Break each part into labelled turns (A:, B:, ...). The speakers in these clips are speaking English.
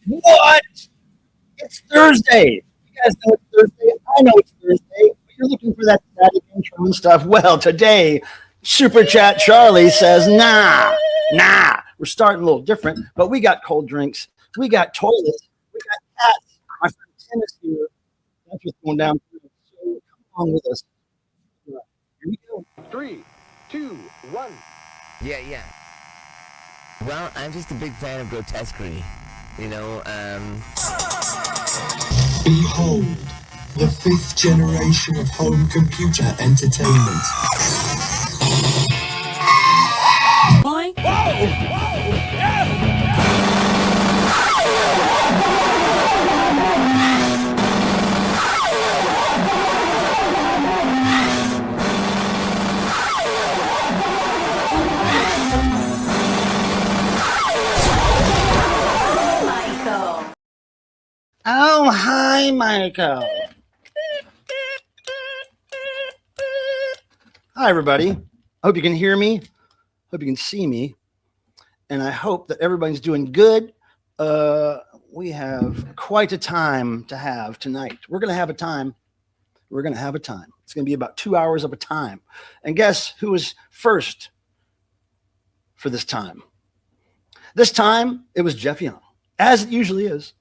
A: What? It's Thursday. You guys know it's Thursday. I know it's Thursday. But you're looking for that static intro and stuff. Well, today, Super Chat Charlie says, nah. We're starting a little different, but we got cold drinks. We got toilets. We got cats. My friend Tim is here. That's what's going down. So come on with us. Here we go.
B: 3, 2, 1.
C: Yeah. Well, I'm just a big fan of grotesquerie.
D: Behold, the 5th generation of home computer entertainment.
E: Boing. Whoa! Yes!
A: Oh, hi, Michael. Hi, everybody. Hope you can hear me. Hope you can see me. And I hope that everybody's doing good. We have quite a time to have tonight. We're going to have a time. It's going to be about 2 hours of a time. And guess who was first for this time? This time, it was Jeff Young, as it usually is.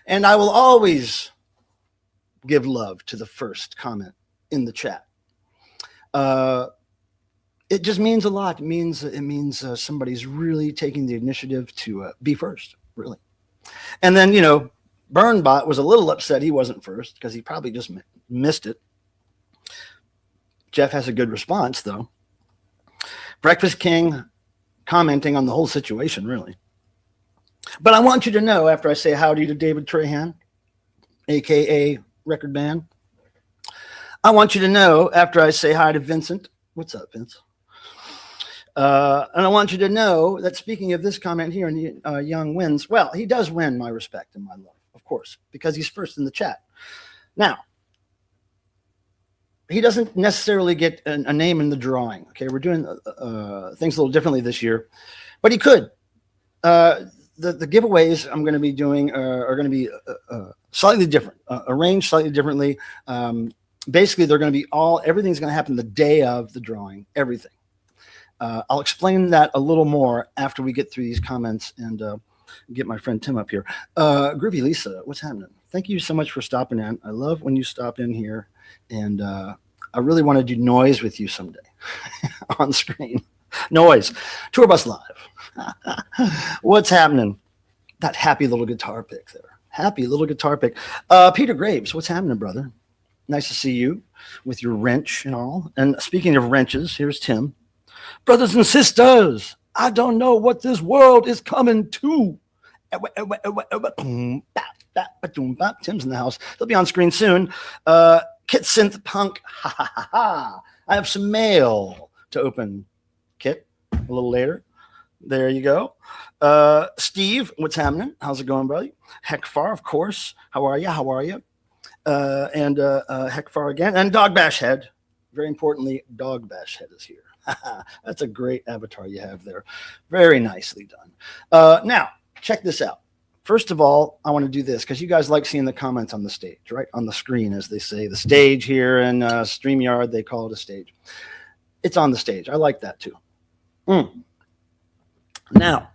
A: And I will always give love to the first comment in the chat. It just means a lot. It means somebody's really taking the initiative to be first, really. And then, Burnbot was a little upset he wasn't first because he probably just missed it. Jeff has a good response, though. Breakfast King commenting on the whole situation, really. But I want you to know, after I say howdy to David Trahan, a.k.a. Record Man, I want you to know, after I say hi to Vincent, what's up, Vince? And I want you to know that speaking of this comment here, and Young wins, well, he does win my respect and my love, of course, because he's first in the chat. Now, he doesn't necessarily get a name in the drawing, okay? We're doing things a little differently this year, but he could. The giveaways I'm going to be doing are going to be slightly different, arranged slightly differently. Basically, they're going to be everything's going to happen the day of the drawing, everything. I'll explain that a little more after we get through these comments and get my friend Tim up here. Groovy Lisa, what's happening? Thank you so much for stopping in. I love when you stop in here, and I really want to do noise with you someday on screen. Noise. Tour Bus Live. What's happening? That happy little guitar pick there. Happy little guitar pick. Peter Graves, what's happening, brother? Nice to see you with your wrench and all. And speaking of wrenches, here's Tim. Brothers and sisters, I don't know what this world is coming to. Tim's in the house. He'll be on screen soon. Kit Synth Punk. I have some mail to open. Kit, a little later. There you go. Steve, what's happening? How's it going, buddy? Heckfar, of course. How are you? And Heckfar again. And Dog Bash Head. Very importantly, Dog Bash Head is here. That's a great avatar you have there. Very nicely done. Now, check this out. First of all, I want to do this because you guys like seeing the comments on the stage, right? On the screen, as they say. The stage here in StreamYard, they call it a stage. It's on the stage. I like that too. Now,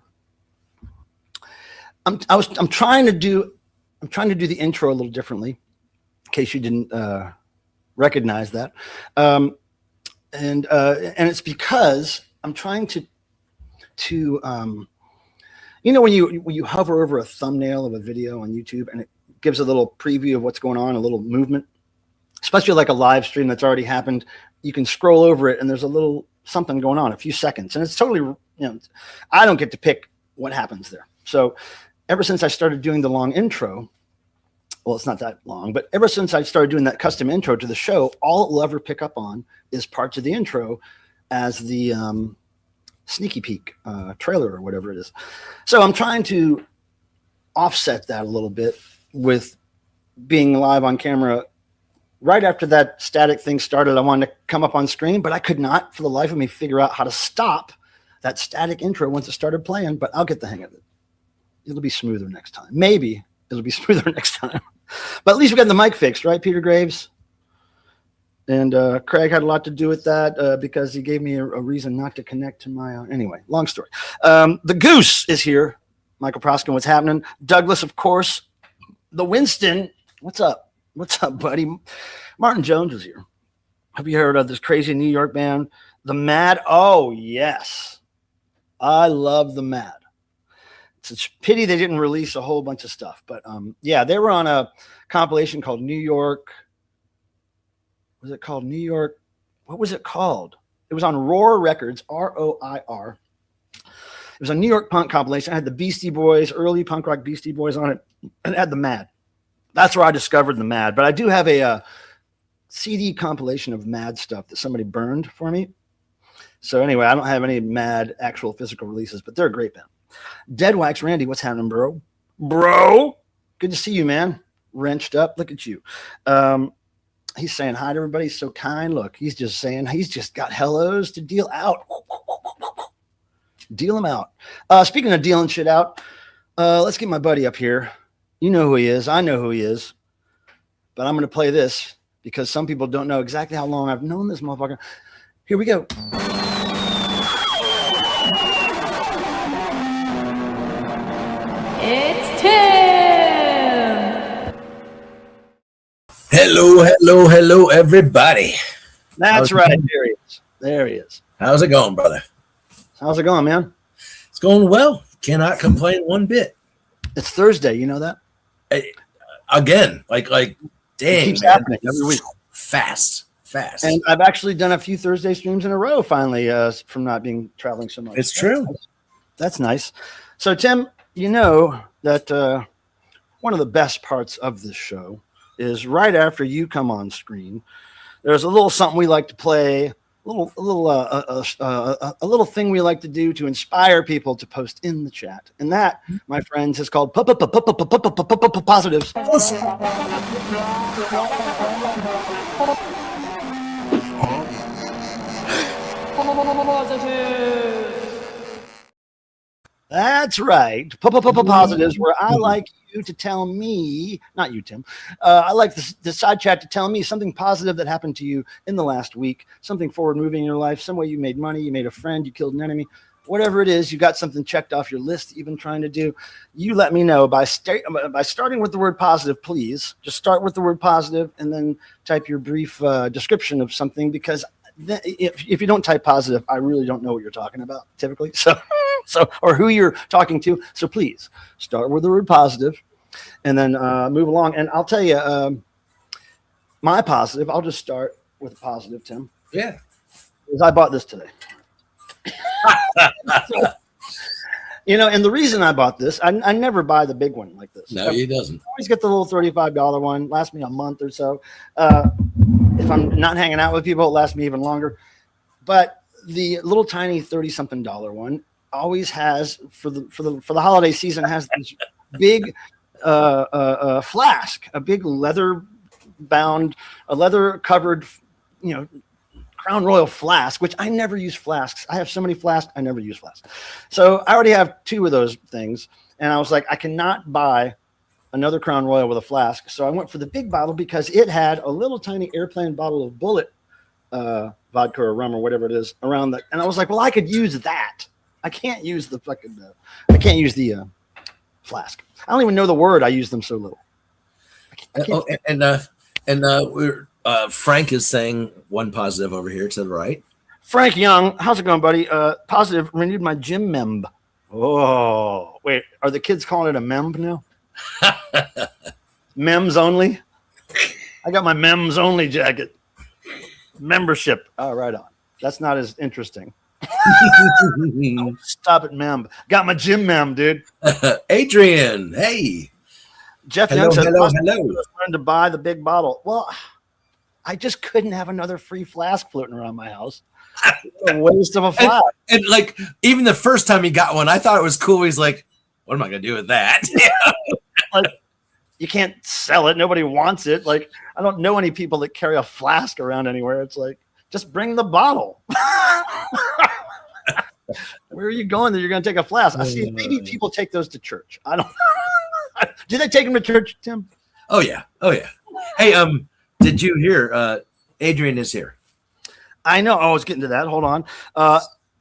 A: I'm trying to do the intro a little differently, in case you didn't recognize that, and it's because I'm trying to when you hover over a thumbnail of a video on YouTube and it gives a little preview of what's going on, a little movement, especially like a live stream that's already happened, you can scroll over it and there's a little something going on, a few seconds, and it's totally, I don't get to pick what happens there. So ever since I started doing the long intro, well, it's not that long, but ever since I started doing that custom intro to the show, all it will ever pick up on is parts of the intro as the sneaky peek trailer or whatever it is. So I'm trying to offset that a little bit with being live on camera. Right after that static thing started, I wanted to come up on screen, but I could not for the life of me figure out how to stop that static intro once it started playing, but I'll get the hang of it. It'll be smoother next time. Maybe it'll be smoother next time. But at least we got the mic fixed, right, Peter Graves? And Craig had a lot to do with that because he gave me a reason not to connect to my anyway, long story. The Goose is here. Michael Proskin, what's happening? Douglas, of course. The Winston, what's up? What's up, buddy? Martin Jones is here. Have you heard of this crazy New York band, The Mad? Oh, yes. I love The Mad. It's a pity they didn't release a whole bunch of stuff. But, yeah, they were on a compilation called New York. Was it called New York? What was it called? It was on Roar Records, ROIR. It was a New York punk compilation. I had the Beastie Boys, early punk rock Beastie Boys on it, and it had The Mad. That's where I discovered The Mad. But I do have a CD compilation of Mad stuff that somebody burned for me. So anyway, I don't have any Mad actual physical releases, but they're a great band. Dead Wax Randy, what's happening, bro? Bro, good to see you, man. Wrenched up. Look at you. He's saying hi to everybody. He's so kind. Look, he's just saying he's just got hellos to deal out. Deal them out. Speaking of dealing shit out, let's get my buddy up here. You know who he is. I know who he is. But I'm going to play this because some people don't know exactly how long I've known this motherfucker. Here we go.
E: It's Tim.
F: Hello, everybody.
A: That's right. There he is. There he is.
F: How's it going, brother?
A: How's it going, man?
F: It's going well. Cannot complain one bit.
A: It's Thursday. You know that?
F: Again, like,
A: It
F: dang,
A: keeps
F: man.
A: happening every week.
F: Fast.
A: And I've actually done a few Thursday streams in a row finally from not being traveling so much.
F: It's true.
A: That's nice. So, Tim, you know that one of the best parts of this show is right after you come on screen, there's a little something we like to play, a little thing we like to do to inspire people to post in the chat. And that, my friends, is called positives. That's right. Positives, where I like you to tell me, not you, Tim. I like the side chat to tell me something positive that happened to you in the last week, something forward moving in your life, some way you made money, you made a friend, you killed an enemy, whatever it is, you got something checked off your list that you've been trying to do. You let me know by starting with the word positive, please. Just start with the word positive and then type your brief description of something, because if you don't type positive, I really don't know what you're talking about typically. So or who you're talking to. So please start with the word positive and then move along. And I'll tell you, my positive, I'll just start with a positive, Tim.
F: Yeah.
A: Because I bought this today. You know, and the reason I bought this, I never buy the big one like this.
F: No, he doesn't.
A: I always get the little $35 one, lasts me a month or so. If I'm not hanging out with people, it lasts me even longer. But the little tiny $30-something one always has for the holiday season has this big flask, a big leather covered, Crown Royal flask, which I never use flasks. I have so many flasks, I never use flasks. So I already have 2 of those things, and I was like, I cannot buy another Crown Royal with a flask. So I went for the big bottle because it had a little tiny airplane bottle of Bullet vodka or rum or whatever it is around the, and I was like, well, I could use that. I can't use the fucking, flask. I don't even know the word. I use them so little.
F: We're Frank is saying one positive over here to the right.
A: Frank Young, how's it going, buddy? Positive, renewed my gym memb. Oh, wait, are the kids calling it a memb now? Mems only. I got my mems only jacket. Membership. Oh, right on. That's not as interesting. Stop it, mem. Got my gym mem, dude.
F: Adrian, hey.
A: Jeff Young said,
F: hello.
A: Learn to buy the big bottle. Well, I just couldn't have another free flask floating around my house. A waste of a flask.
F: And like, even the first time he got one, I thought it was cool. He's like, what am I going to do with that?
A: Like, you can't sell it. Nobody wants it. Like, I don't know any people that carry a flask around anywhere. It's like, just bring the bottle. Where are you going that you're going to take a flask? I see maybe people take those to church. I don't Do they take them to church, Tim?
F: Oh yeah. Hey, did you hear Adrian is here?
A: I know. I was getting to that. Hold on.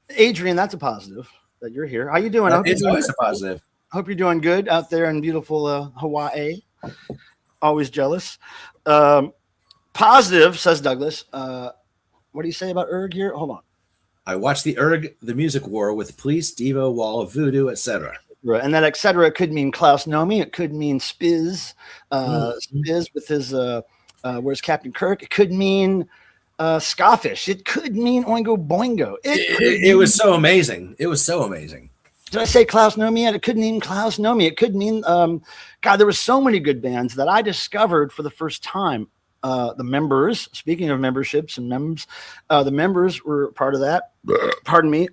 A: Adrian, that's a positive that you're here. How you doing?
F: It's always a positive.
A: Hope you're doing good out there in beautiful Hawaii. Always jealous. Positive, says Douglas. What do you say about Erg here? Hold on.
F: I watched the Erg, the music war with Police, Devo, Wall of Voodoo, etc.
A: Right. And that etc. could mean Klaus Nomi. It could mean Spiz. Spiz with his where's Captain Kirk. It could mean Scoffish. It could mean Oingo Boingo.
F: It was so amazing. It was so amazing.
A: Did I say Klaus Nomi yet? It could mean Klaus Nomi. It could mean God, there were so many good bands that I discovered for the first time. The members, speaking of memberships and members, the members were part of that. Pardon me.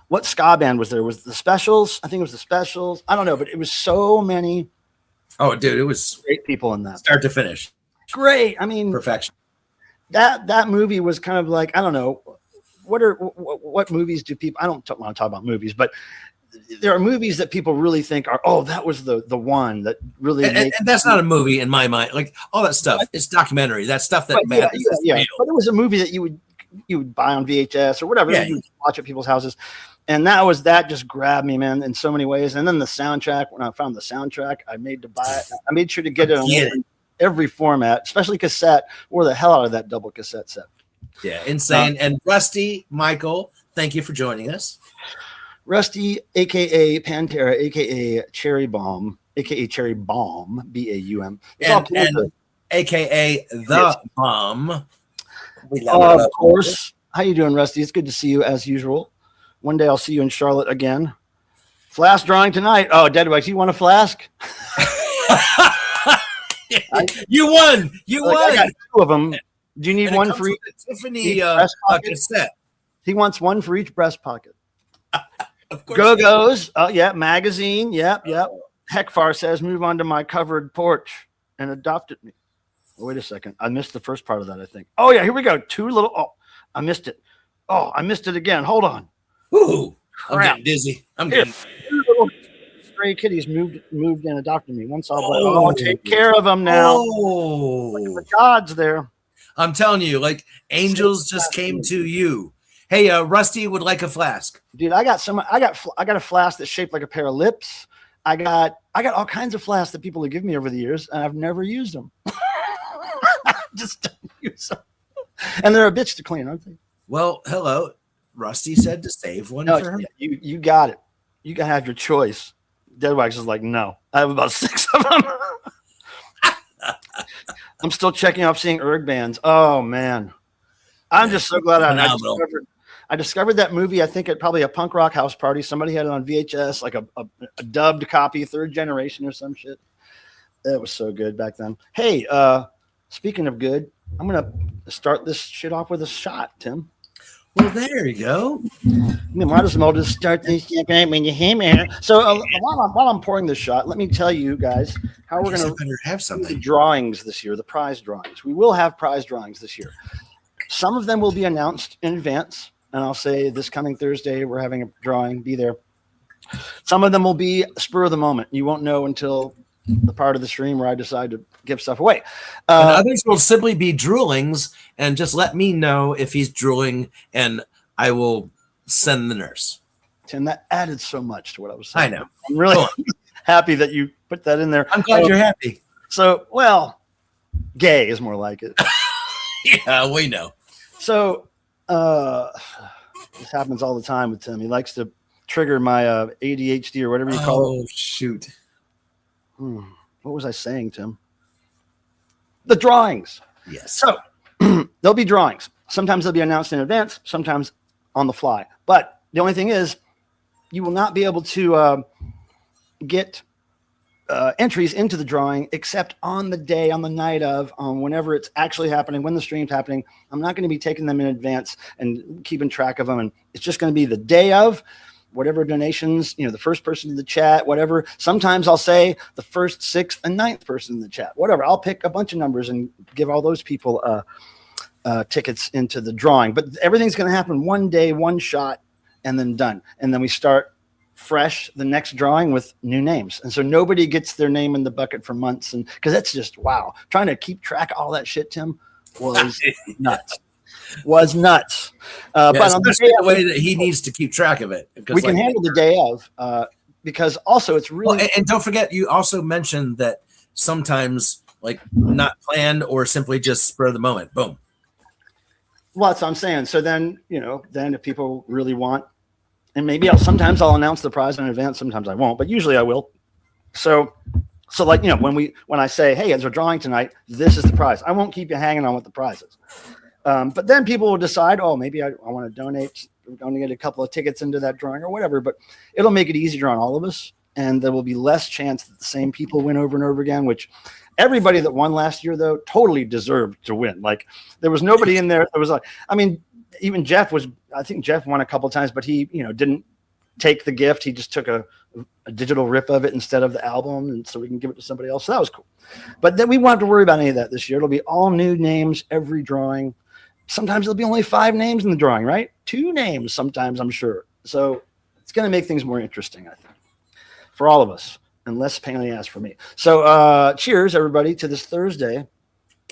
A: What ska band was there? Was the Specials? I think it was the Specials. I don't know, but it was so many.
F: Oh, dude, it was
A: great people in that,
F: start to finish.
A: Great. I mean,
F: perfection.
A: That movie was kind of like, I don't know, what movies do people? I don't want to talk about movies, but there are movies that people really think are, oh, that was the one that really.
F: And that's not a movie in my mind. Like all that stuff, it's documentary. That stuff that
A: yeah. But it was a movie that you would buy on VHS or whatever. You would watch at people's houses, and that just grabbed me, man, in so many ways. And then the soundtrack. When I found the soundtrack, I made to buy it. I made sure to get it on every format, especially cassette. Wore the hell out of that double cassette set.
F: Yeah, insane. And Rusty, Michael, thank you for joining us.
A: Rusty, aka Pantera, aka Cherry Bomb, aka Cherry Bomb, BAUM,
F: and aka the Bomb.
A: Of course. How you doing, Rusty? It's good to see you as usual. One day I'll see you in Charlotte again. Flask drawing tonight. Oh, Deadwax, you want a flask?
F: You won. You won.
A: I got two of them. Do you need one for each?
F: Tiffany cassette.
A: He wants one for each breast pocket. Go-Go's. Oh, yeah. Magazine. Yep. Heckfar says, move on to my covered porch and adopted me. Oh, wait a second. I missed the first part of that, I think. Oh, yeah. Here we go. I missed it. Oh, I missed it again. Hold on.
F: Ooh, I'm getting dizzy. I'm getting.
A: Two little stray kitties moved and adopted me. Once I'll take care of them now.
F: Oh,
A: the gods there.
F: I'm telling you, like angels just came to you. Hey, Rusty would like a flask.
A: Dude, I got a flask that's shaped like a pair of lips. I got all kinds of flasks that people have given me over the years, and I've never used them. I just don't use them. And they're a bitch to clean, aren't they?
F: Well, hello. Rusty said to save one for her.
A: You got it. You gotta have your choice. Deadwax is like, no. I have about 6 of them. I'm still checking off seeing Erg bands. Oh man. I'm just so glad I discovered that movie, I think at probably a punk rock house party. Somebody had it on VHS, like a dubbed copy, 3rd generation or some shit. That was so good back then. Hey, speaking of good, I'm going to start this shit off with a shot, Tim.
F: Well, there you go.
A: We might as well just start this shit when you hear me. So while I'm pouring this shot, let me tell you guys how we're going to
F: have something.
A: Drawings this year, the prize drawings. We will have prize drawings this year. Some of them will be announced in advance. And I'll say this coming Thursday, we're having a drawing. Be there. Some of them will be spur of the moment. You won't know until the part of the stream where I decide to give stuff away.
F: And others will simply be droolings, and just let me know if he's drooling, and I will send the nurse.
A: Tim, that added so much to what I was saying.
F: I know.
A: I'm really happy that you put that in there.
F: I'm glad you're happy.
A: So, well, gay is more like it.
F: Yeah, we know.
A: So, this happens all the time with Tim. He likes to trigger my ADHD or whatever you call it.
F: Oh, shoot.
A: What was I saying, Tim? The drawings.
F: Yes.
A: So there'll be drawings. Sometimes they'll be announced in advance, sometimes on the fly. But the only thing is, you will not be able to get entries into the drawing except on the day, on the night of, whenever it's actually happening, when the stream's happening. I'm not going to be taking them in advance and keeping track of them. And it's just going to be the day of, whatever donations, the first person in the chat, whatever. Sometimes I'll say the 1st, 6th, and 9th person in the chat, whatever. I'll pick a bunch of numbers and give all those people tickets into the drawing. But everything's going to happen one day, one shot. and then done. And then we start fresh the next drawing with new names. And so nobody gets their name in the bucket for months. And because that's just, wow. Trying to keep track of all that shit, Tim, was nuts. Was nuts. But on
F: the way that he needs to keep track of it.
A: We can handle the day of, because also it's really.
F: Well, and don't forget, you also mentioned that sometimes like not planned or simply just spur of the moment. Boom.
A: Well, that's what I'm saying. So then, then if people really want, and maybe sometimes I'll announce the prize in advance. Sometimes I won't, but usually I will. So like, when I say, hey, there's a drawing tonight, this is the prize. I won't keep you hanging on what the prize is. But then people will decide, oh, maybe I want to donate. We're going to get a couple of tickets into that drawing or whatever, but it'll make it easier on all of us. And there will be less chance that the same people win over and over again, which everybody that won last year, though, totally deserved to win. Like there was nobody in there that was like, I mean, even I think Jeff won a couple of times, but he, didn't take the gift. He just took a digital rip of it instead of the album. And so we can give it to somebody else. So that was cool. But then we won't have to worry about any of that this year. It'll be all new names, every drawing. Sometimes there'll be only 5 names in the drawing, right? 2 names sometimes, I'm sure. So it's going to make things more interesting, I think, for all of us, and less pain in the ass for me. So cheers, everybody, to this Thursday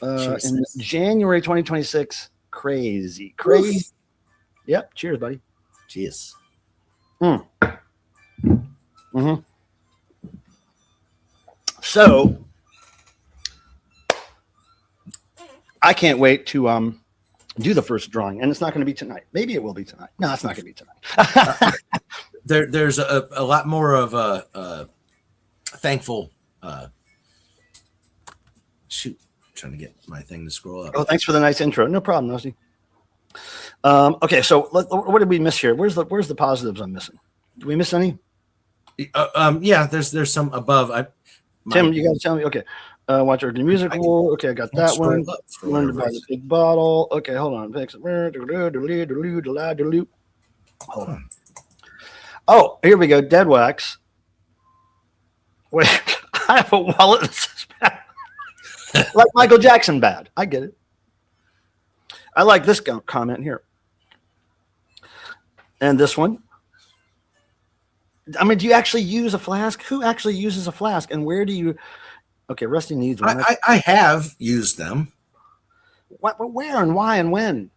A: in January 2026. Crazy. Yep. Cheers, buddy.
F: Cheers.
A: So I can't wait to do the first drawing, and it's not going to be tonight. Maybe it will be tonight. No, it's not going to be tonight.
F: There's a lot more of a thankful. Shoot, trying to get my thing to scroll up.
A: Oh, thanks for the nice intro. No problem, Nosy. Okay, so what did we miss here? Where's the positives I'm missing? Do we miss any?
F: Yeah, there's some above.
A: Tim, you got to tell me. Okay, watch our musical. Okay, I got that one. Learn to buy the big bottle. Okay, hold on. Hold on. Oh, here we go. Dead wax. Wait, I have a wallet that says bad. Like Michael Jackson bad. I get it. I like this comment here. And this one. I mean, do you actually use a flask? Who actually uses a flask? And where do you... Okay, Rusty needs one.
F: I have used them.
A: What, but where and why and when?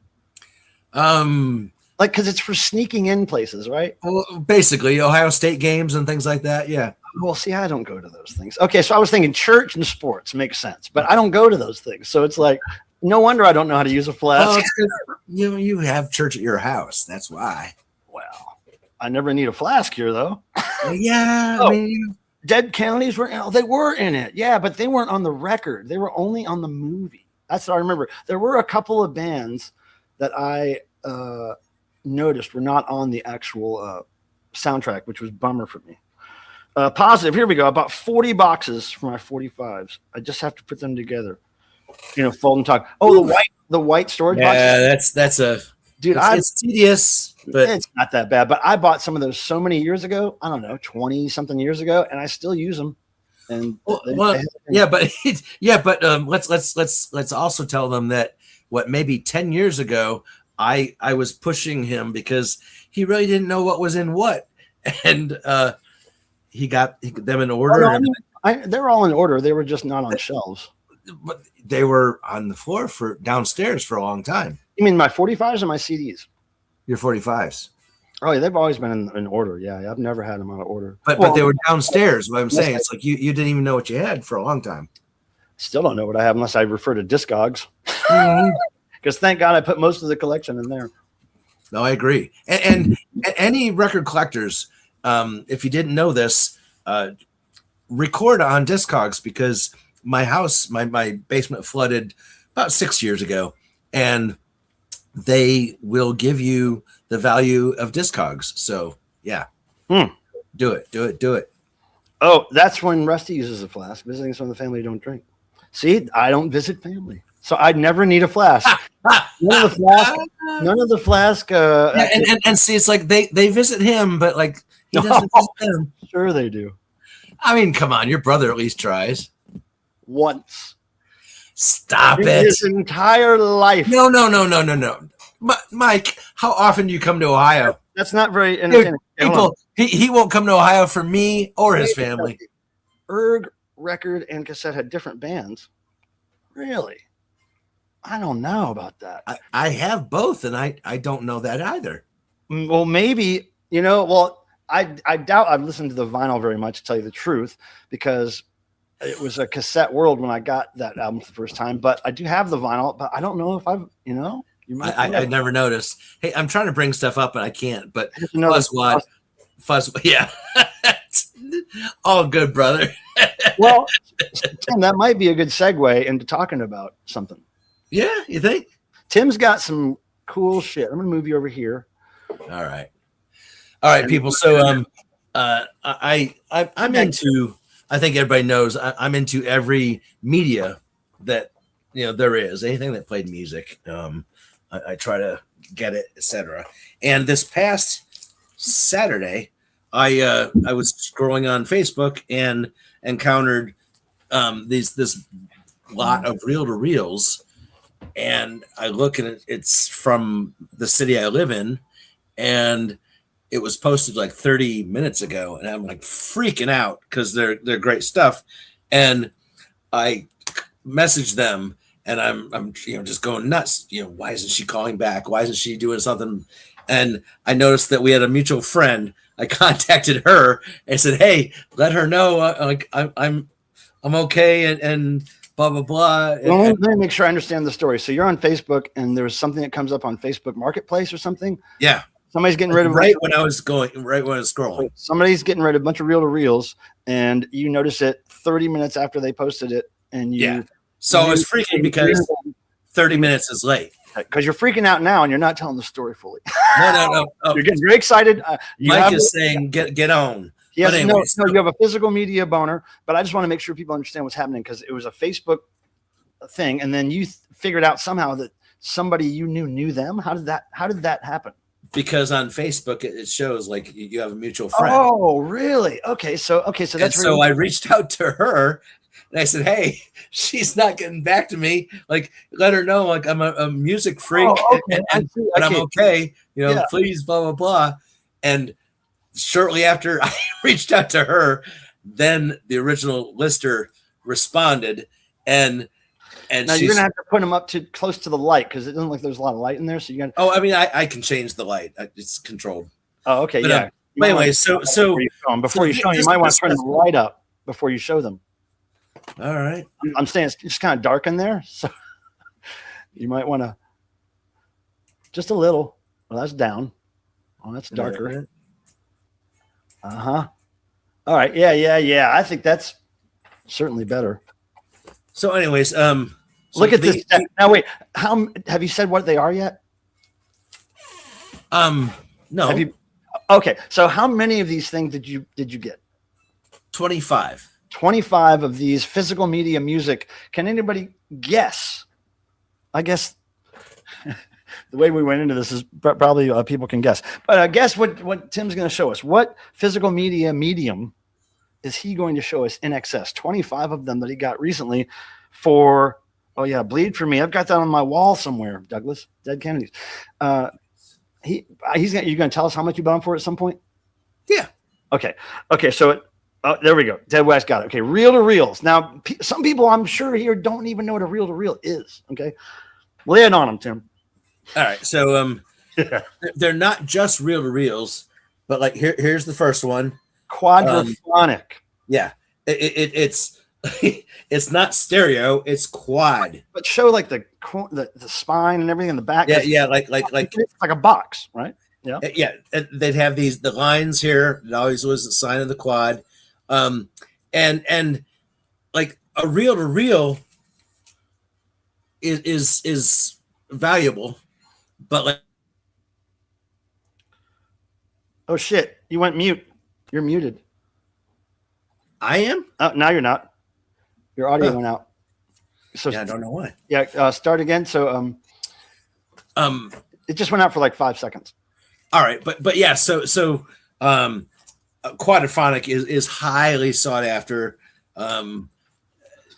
A: Like, because it's for sneaking in places, right?
F: Well, basically, Ohio State games and things like that, yeah.
A: Well, see, I don't go to those things. Okay, so I was thinking church and sports makes sense, but I don't go to those things. So it's like, no wonder I don't know how to use a flask.
F: You have church at your house. That's why.
A: Well, I never need a flask here, though.
F: Yeah,
A: Oh,
F: I mean,
A: Dead Kennedys they were in it. Yeah, but they weren't on the record. They were only on the movie. That's what I remember. There were a couple of bands that I noticed were not on the actual soundtrack, which was a bummer for me. Positive. Here we go. I bought 40 boxes for my 45s. I just have to put them together. Fold and talk. Oh, the white storage boxes.
F: Yeah, that's a dude. It's tedious, but
A: it's not that bad. But I bought some of those so many years ago. I don't know, 20 something years ago, and I still use them. And let's also tell them that maybe 10 years ago I was pushing him because he really didn't know what was in what, and he got them in order. Oh, no, they were all in order. They were just not on shelves.
F: But they were on the floor downstairs for a long time.
A: You mean my 45s or my CDs?
F: Your 45s.
A: Oh, yeah, they've always been in order. Yeah, I've never had them out of order.
F: But they were downstairs. What I'm saying, it's like you didn't even know what you had for a long time.
A: Still don't know what I have unless I refer to Discogs. Because thank God I put most of the collection in there.
F: No, I agree. And any record collectors, if you didn't know this, record on Discogs, because my house, my basement flooded about 6 years ago, and they will give you the value of Discogs. So yeah, do it.
A: Oh, that's when Rusty uses a flask. Visiting some of the family who don't drink. See, I don't visit family, so I'd never need a flask. None of the flask.
F: And see, it's like they visit him, but like he doesn't visit them.
A: Sure, they do.
F: I mean, come on, your brother at least tries
A: once.
F: Stop
A: in
F: it.
A: His entire life.
F: No. Mike, how often do you come to Ohio?
A: That's not very entertaining.
F: Dude, people, he won't come to Ohio for me or his family.
A: Erg record and cassette had different bands. Really? I don't know about that.
F: I have both, and I don't know that either.
A: Well, maybe, well, I doubt I've listened to the vinyl very much, to tell you the truth, because it was a cassette world when I got that album for the first time. But I do have the vinyl, but I don't know if I've, you might
F: I never noticed. Hey, I'm trying to bring stuff up, and I can't. But Fuzz, yeah. All good, brother.
A: Well, Tim, that might be a good segue into talking about something.
F: Yeah, you think?
A: Tim's got some cool shit. I'm gonna move you over here.
F: All right, people. So I'm into. I think everybody knows I'm into every media that there is. Anything that played music, I try to get it, etc. And this past Saturday, I was scrolling on Facebook and encountered this lot of reel-to-reels, and I look at it. It's from the city I live in, and it was posted like 30 minutes ago, and I'm like freaking out because they're great stuff. And I messaged them, and I'm just going nuts. Why isn't she calling back? Why isn't she doing something? And I noticed that we had a mutual friend. I contacted her and said, "Hey, let her know I'm okay," and blah blah blah.
A: Well, let me make sure I understand the story. So you're on Facebook, and there's something that comes up on Facebook Marketplace or something.
F: Yeah,
A: somebody's getting rid of
F: right when I was scrolling.
A: Somebody's getting rid of a bunch of reel-to-reels, and you notice it 30 minutes after they posted it, and
F: So I was freaking because 30 minutes is late.
A: Because you're freaking out now, and you're not telling the story fully.
F: No.
A: You're getting very excited.
F: Mike is saying, "Get on."
A: Yes,
F: anyways,
A: no, you have a physical media boner, but I just want to make sure people understand what's happening, because it was a Facebook thing, and then you figured out somehow that somebody you knew them. How did that happen?
F: Because on Facebook it shows like you have a mutual friend.
A: Oh, really? Okay, so that's
F: so I reached out to her. And I said, "Hey, she's not getting back to me. Like, let her know, like, I'm a music freak, and I'm okay. Please, blah blah blah." And shortly after I reached out to her, then the original lister responded, and
A: now you're gonna have to put them up to close to the light, because it doesn't look like there's a lot of light in there. So you got.
F: Oh, I mean, I can change the light. It's controlled.
A: Oh, okay,
F: but,
A: yeah.
F: But anyway, so
A: before you show them, you might want to turn the light up before you show them.
F: All right.
A: I'm saying it's just kind of dark in there, so you might want to just a little. Well, that's down. Oh, that's darker. All right. Yeah. I think that's certainly better.
F: So, anyways,
A: look at this. Now, wait. How have you said what they are yet?
F: No.
A: Have you? Okay. So, how many of these things did you get?
F: 25.
A: 25 of these physical media music. Can anybody guess? I guess the way we went into this is probably people can guess. But guess what Tim's going to show us. What physical media medium is he going to show us in excess? 25 of them that he got recently for, Bleed For Me. I've got that on my wall somewhere, Douglas. Dead Kennedys. You're going to tell us how much you bought him for at some point?
F: Yeah.
A: Okay. So there we go. Dead West got it. Okay, reel-to-reels. Now, some people I'm sure here don't even know what a reel-to-reel is. Okay, lay it on them, Tim.
F: All right. So they're not just reel-to-reels, but like here's the first one.
A: Quadraphonic.
F: Yeah, it's it's not stereo. It's quad.
A: But show like the spine and everything in the back.
F: Yeah. Like
A: it's like a box, right? Yeah.
F: Yeah. They'd have the lines here. It always was the sign of the quad. And like a reel-to-reel is valuable, but like,
A: oh shit, you went mute. You're muted.
F: I am.
A: Oh, now you're not. Your audio went out. So
F: I don't know why.
A: Yeah, start again. So it just went out for like 5 seconds.
F: All right, but yeah, so quadraphonic is highly sought after.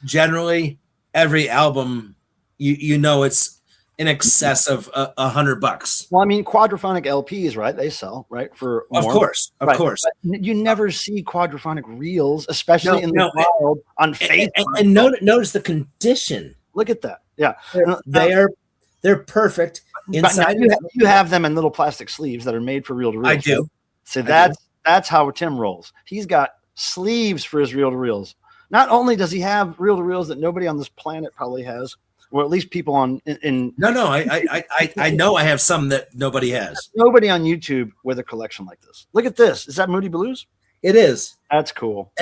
F: Generally, every album, it's in excess of $100.
A: Well, I mean, quadraphonic LPs, right? They sell, right? For
F: Of
A: more.
F: course, of
A: Right.
F: course.
A: But you never see quadraphonic reels, especially in the wild on Facebook.
F: And notice the condition.
A: Look at that. Yeah.
F: They're perfect inside.
A: You have them in little plastic sleeves that are made for reel to reels.
F: I do.
A: Right? So that's how Tim rolls. He's got sleeves for his reel to reels. Not only does he have reel to reels that nobody on this planet probably has, or at least people on in
F: No, I know I have some that nobody has.
A: Nobody on YouTube with a collection like this. Look at this. Is that Moody Blues?
F: It is.
A: That's cool.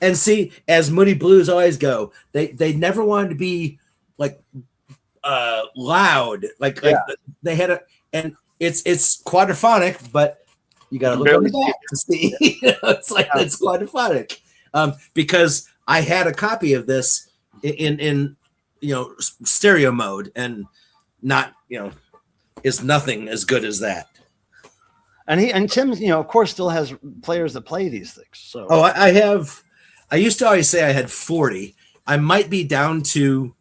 F: And see, as Moody Blues always go, they never wanted to be like loud. Like they had and it's quadraphonic, but you gotta look on the back to see. It's like it's quadraphonic. Because I had a copy of this in stereo mode, and not is nothing as good as that.
A: And Tim, of course, still has players that play these things. So
F: I used to always say I had 40. I might be down to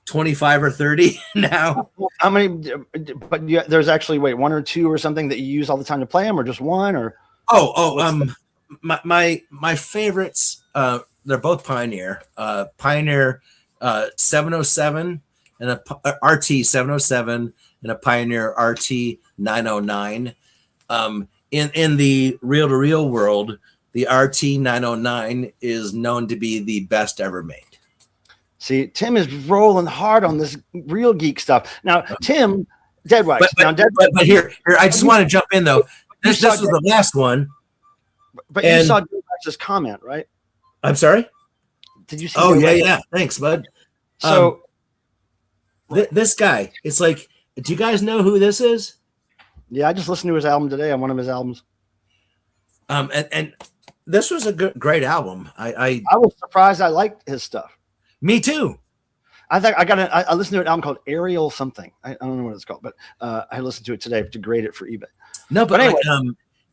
F: 25 or 30 now.
A: How many? But there's actually one or two or something that you use all the time to play them, or just one, or
F: my favorites. They're both Pioneer. Pioneer 707 and a RT 707 and a Pioneer RT 909. In the reel-to-reel world, the RT 909 is known to be the best ever made.
A: See, Tim is rolling hard on this real geek stuff. Now, Tim, Deadwax.
F: But here, I just want to jump in though. This was the last one.
A: But you saw Deadwax's comment, right?
F: I'm sorry.
A: Did you see?
F: Oh yeah. Thanks, bud.
A: So
F: this guy, it's like, do you guys know who this is?
A: Yeah, I just listened to his album today on one of his albums.
F: And this was a great album. I
A: was surprised I liked his stuff.
F: Me too.
A: I listened to an album called Aerial something. I don't know what it's called, but I listened to it today to grade it for eBay.
F: No, but
A: anyway,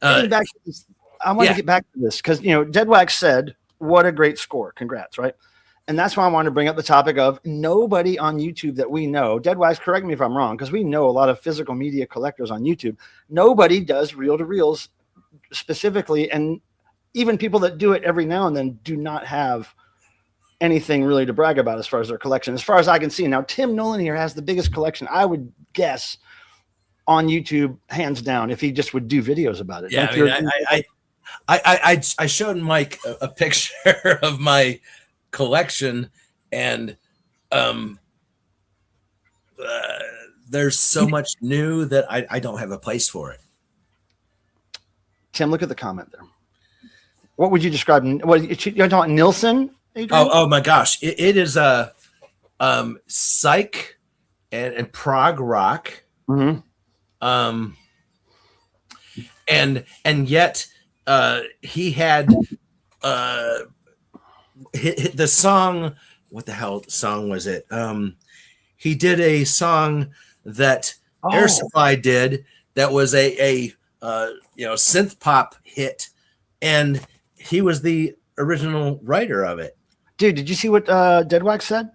F: like,
A: back to this, I want to get back to this because Deadwax said, "What a great score! Congrats!" Right, and that's why I wanted to bring up the topic of nobody on YouTube that we know. Deadwax, correct me if I'm wrong, because we know a lot of physical media collectors on YouTube. Nobody does reel to reels specifically, and even people that do it every now and then do not have anything really to brag about as far as their collection, as far as I can see. Now, Tim Nolan here has the biggest collection, I would guess, on YouTube, hands down, if he just would do videos about it.
F: Yeah, I showed Mike a picture of my collection, and there's so much new that I don't have a place for it.
A: Tim, look at the comment there. What would you describe? What you're talking about, Nilsson?
F: Oh my gosh, it is a psych and prog rock.
A: Mm-hmm.
F: And yet he had the song. What the hell song was it? He did a song that Air Supply did that was a synth pop hit, and he was the original writer of it.
A: Dude, did you see what Deadwax said?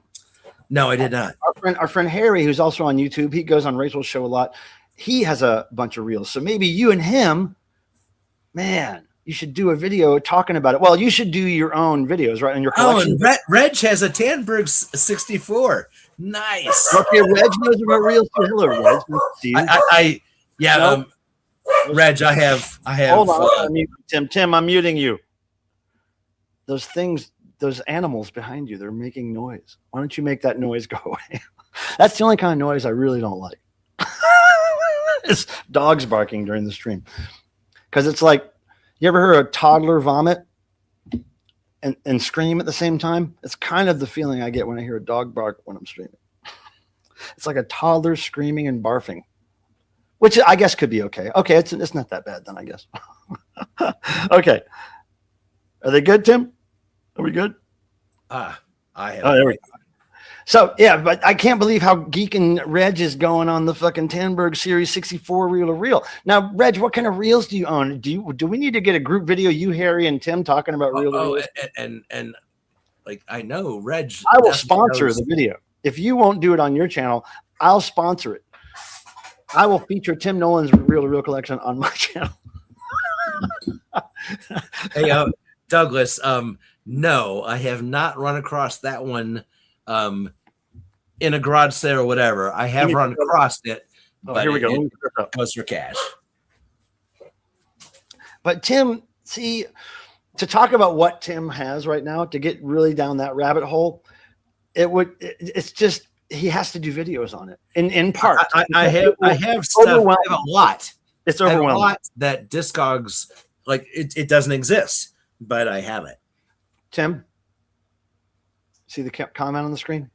F: No, I did not.
A: Our friend Harry, who's also on YouTube, he goes on Rachel's show a lot. He has a bunch of reels. So maybe you and him, man, you should do a video talking about it. Well, you should do your own videos, right? In your collection.
F: Oh, and Reg has a Tandberg 64. Nice.
A: Okay, Reg knows about reels too. Hello, Reg.
F: Reg, I have.
A: Hold on, Tim, I'm muting you. Those things, those animals behind you, they're making noise. Why don't you make that noise go away? That's the only kind of noise I really don't like. It's dogs barking during the stream. Because it's like, you ever heard a toddler vomit and scream at the same time? It's kind of the feeling I get when I hear a dog bark when I'm streaming. It's like a toddler screaming and barfing, which I guess could be okay. Okay, it's not that bad then, I guess. Okay. Are they good, Tim? Are we good?
F: I have.
A: Oh, there we go. So, yeah, but I can't believe how geeking Reg is going on the fucking Tandberg Series 64 reel to reel. Now, Reg, what kind of reels do you own? Do we need to get a group video, you, Harry, and Tim talking about reel to reels?
F: And like, I know Reg.
A: I will sponsor the video. If you won't do it on your channel, I'll sponsor it. I will feature Tim Nolan's reel-to-reel collection on my channel.
F: Hey, Douglas. No, I have not run across that one in a garage sale or whatever. I have run across it, but
A: here we go.
F: It goes for cash.
A: But Tim, see, to talk about what Tim has right now, to get really down that rabbit hole, it's just he has to do videos on it. In part,
F: I have stuff. I have a lot.
A: It's
F: I have
A: overwhelming.
F: a lot that Discogs it doesn't exist, but I have it.
A: Tim, see the comment on the screen?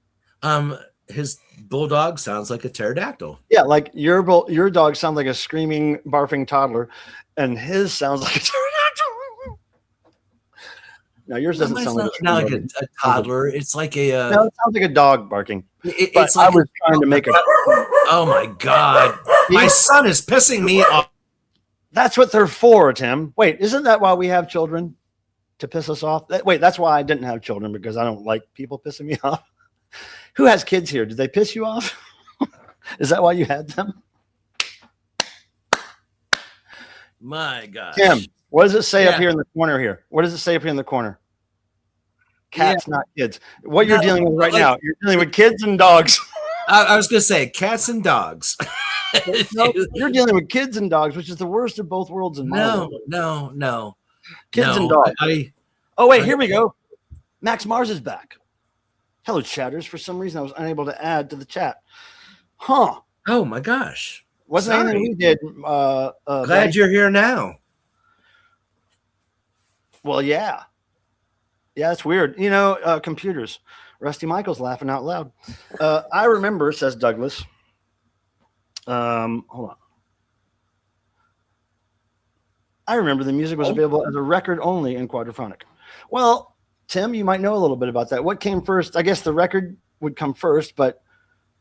F: His bulldog sounds like a pterodactyl.
A: Yeah, like your dog sounds like a screaming, barfing toddler, and his sounds like a pterodactyl. Now yours doesn't sound
F: like a toddler. It's like a.
A: No, it sounds like a dog barking.
F: It's
A: like
F: I was
A: trying to make it.
F: Oh my god! My son is pissing me off.
A: That's what they're for, Tim. Wait, isn't that why we have children? To piss us off? Wait, that's why I didn't have children, because I don't like people pissing me off. Who has kids here? Did they piss you off? Is that why you had them?
F: My God.
A: Tim, what does it say up here in the corner here? What does it say up here in the corner? Cats, not kids. What you're dealing with right now, you're dealing with kids and dogs.
F: I was going to say cats and dogs.
A: No, you're dealing with kids and dogs, which is the worst of both worlds. In my world.
F: No.
A: Kids and dogs. Oh, wait, here we go. Max Mars is back. Hello, chatters. For some reason, I was unable to add to the chat. Huh.
F: Oh, my gosh.
A: Wasn't anything we did.
F: Glad you're here now.
A: Well, yeah. Yeah, that's weird. Computers. Rusty Michael's laughing out loud. I remember, says Douglas. Hold on. I remember the music was available as a record only in quadraphonic. Well, Tim, you might know a little bit about that. What came first? I guess the record would come first, but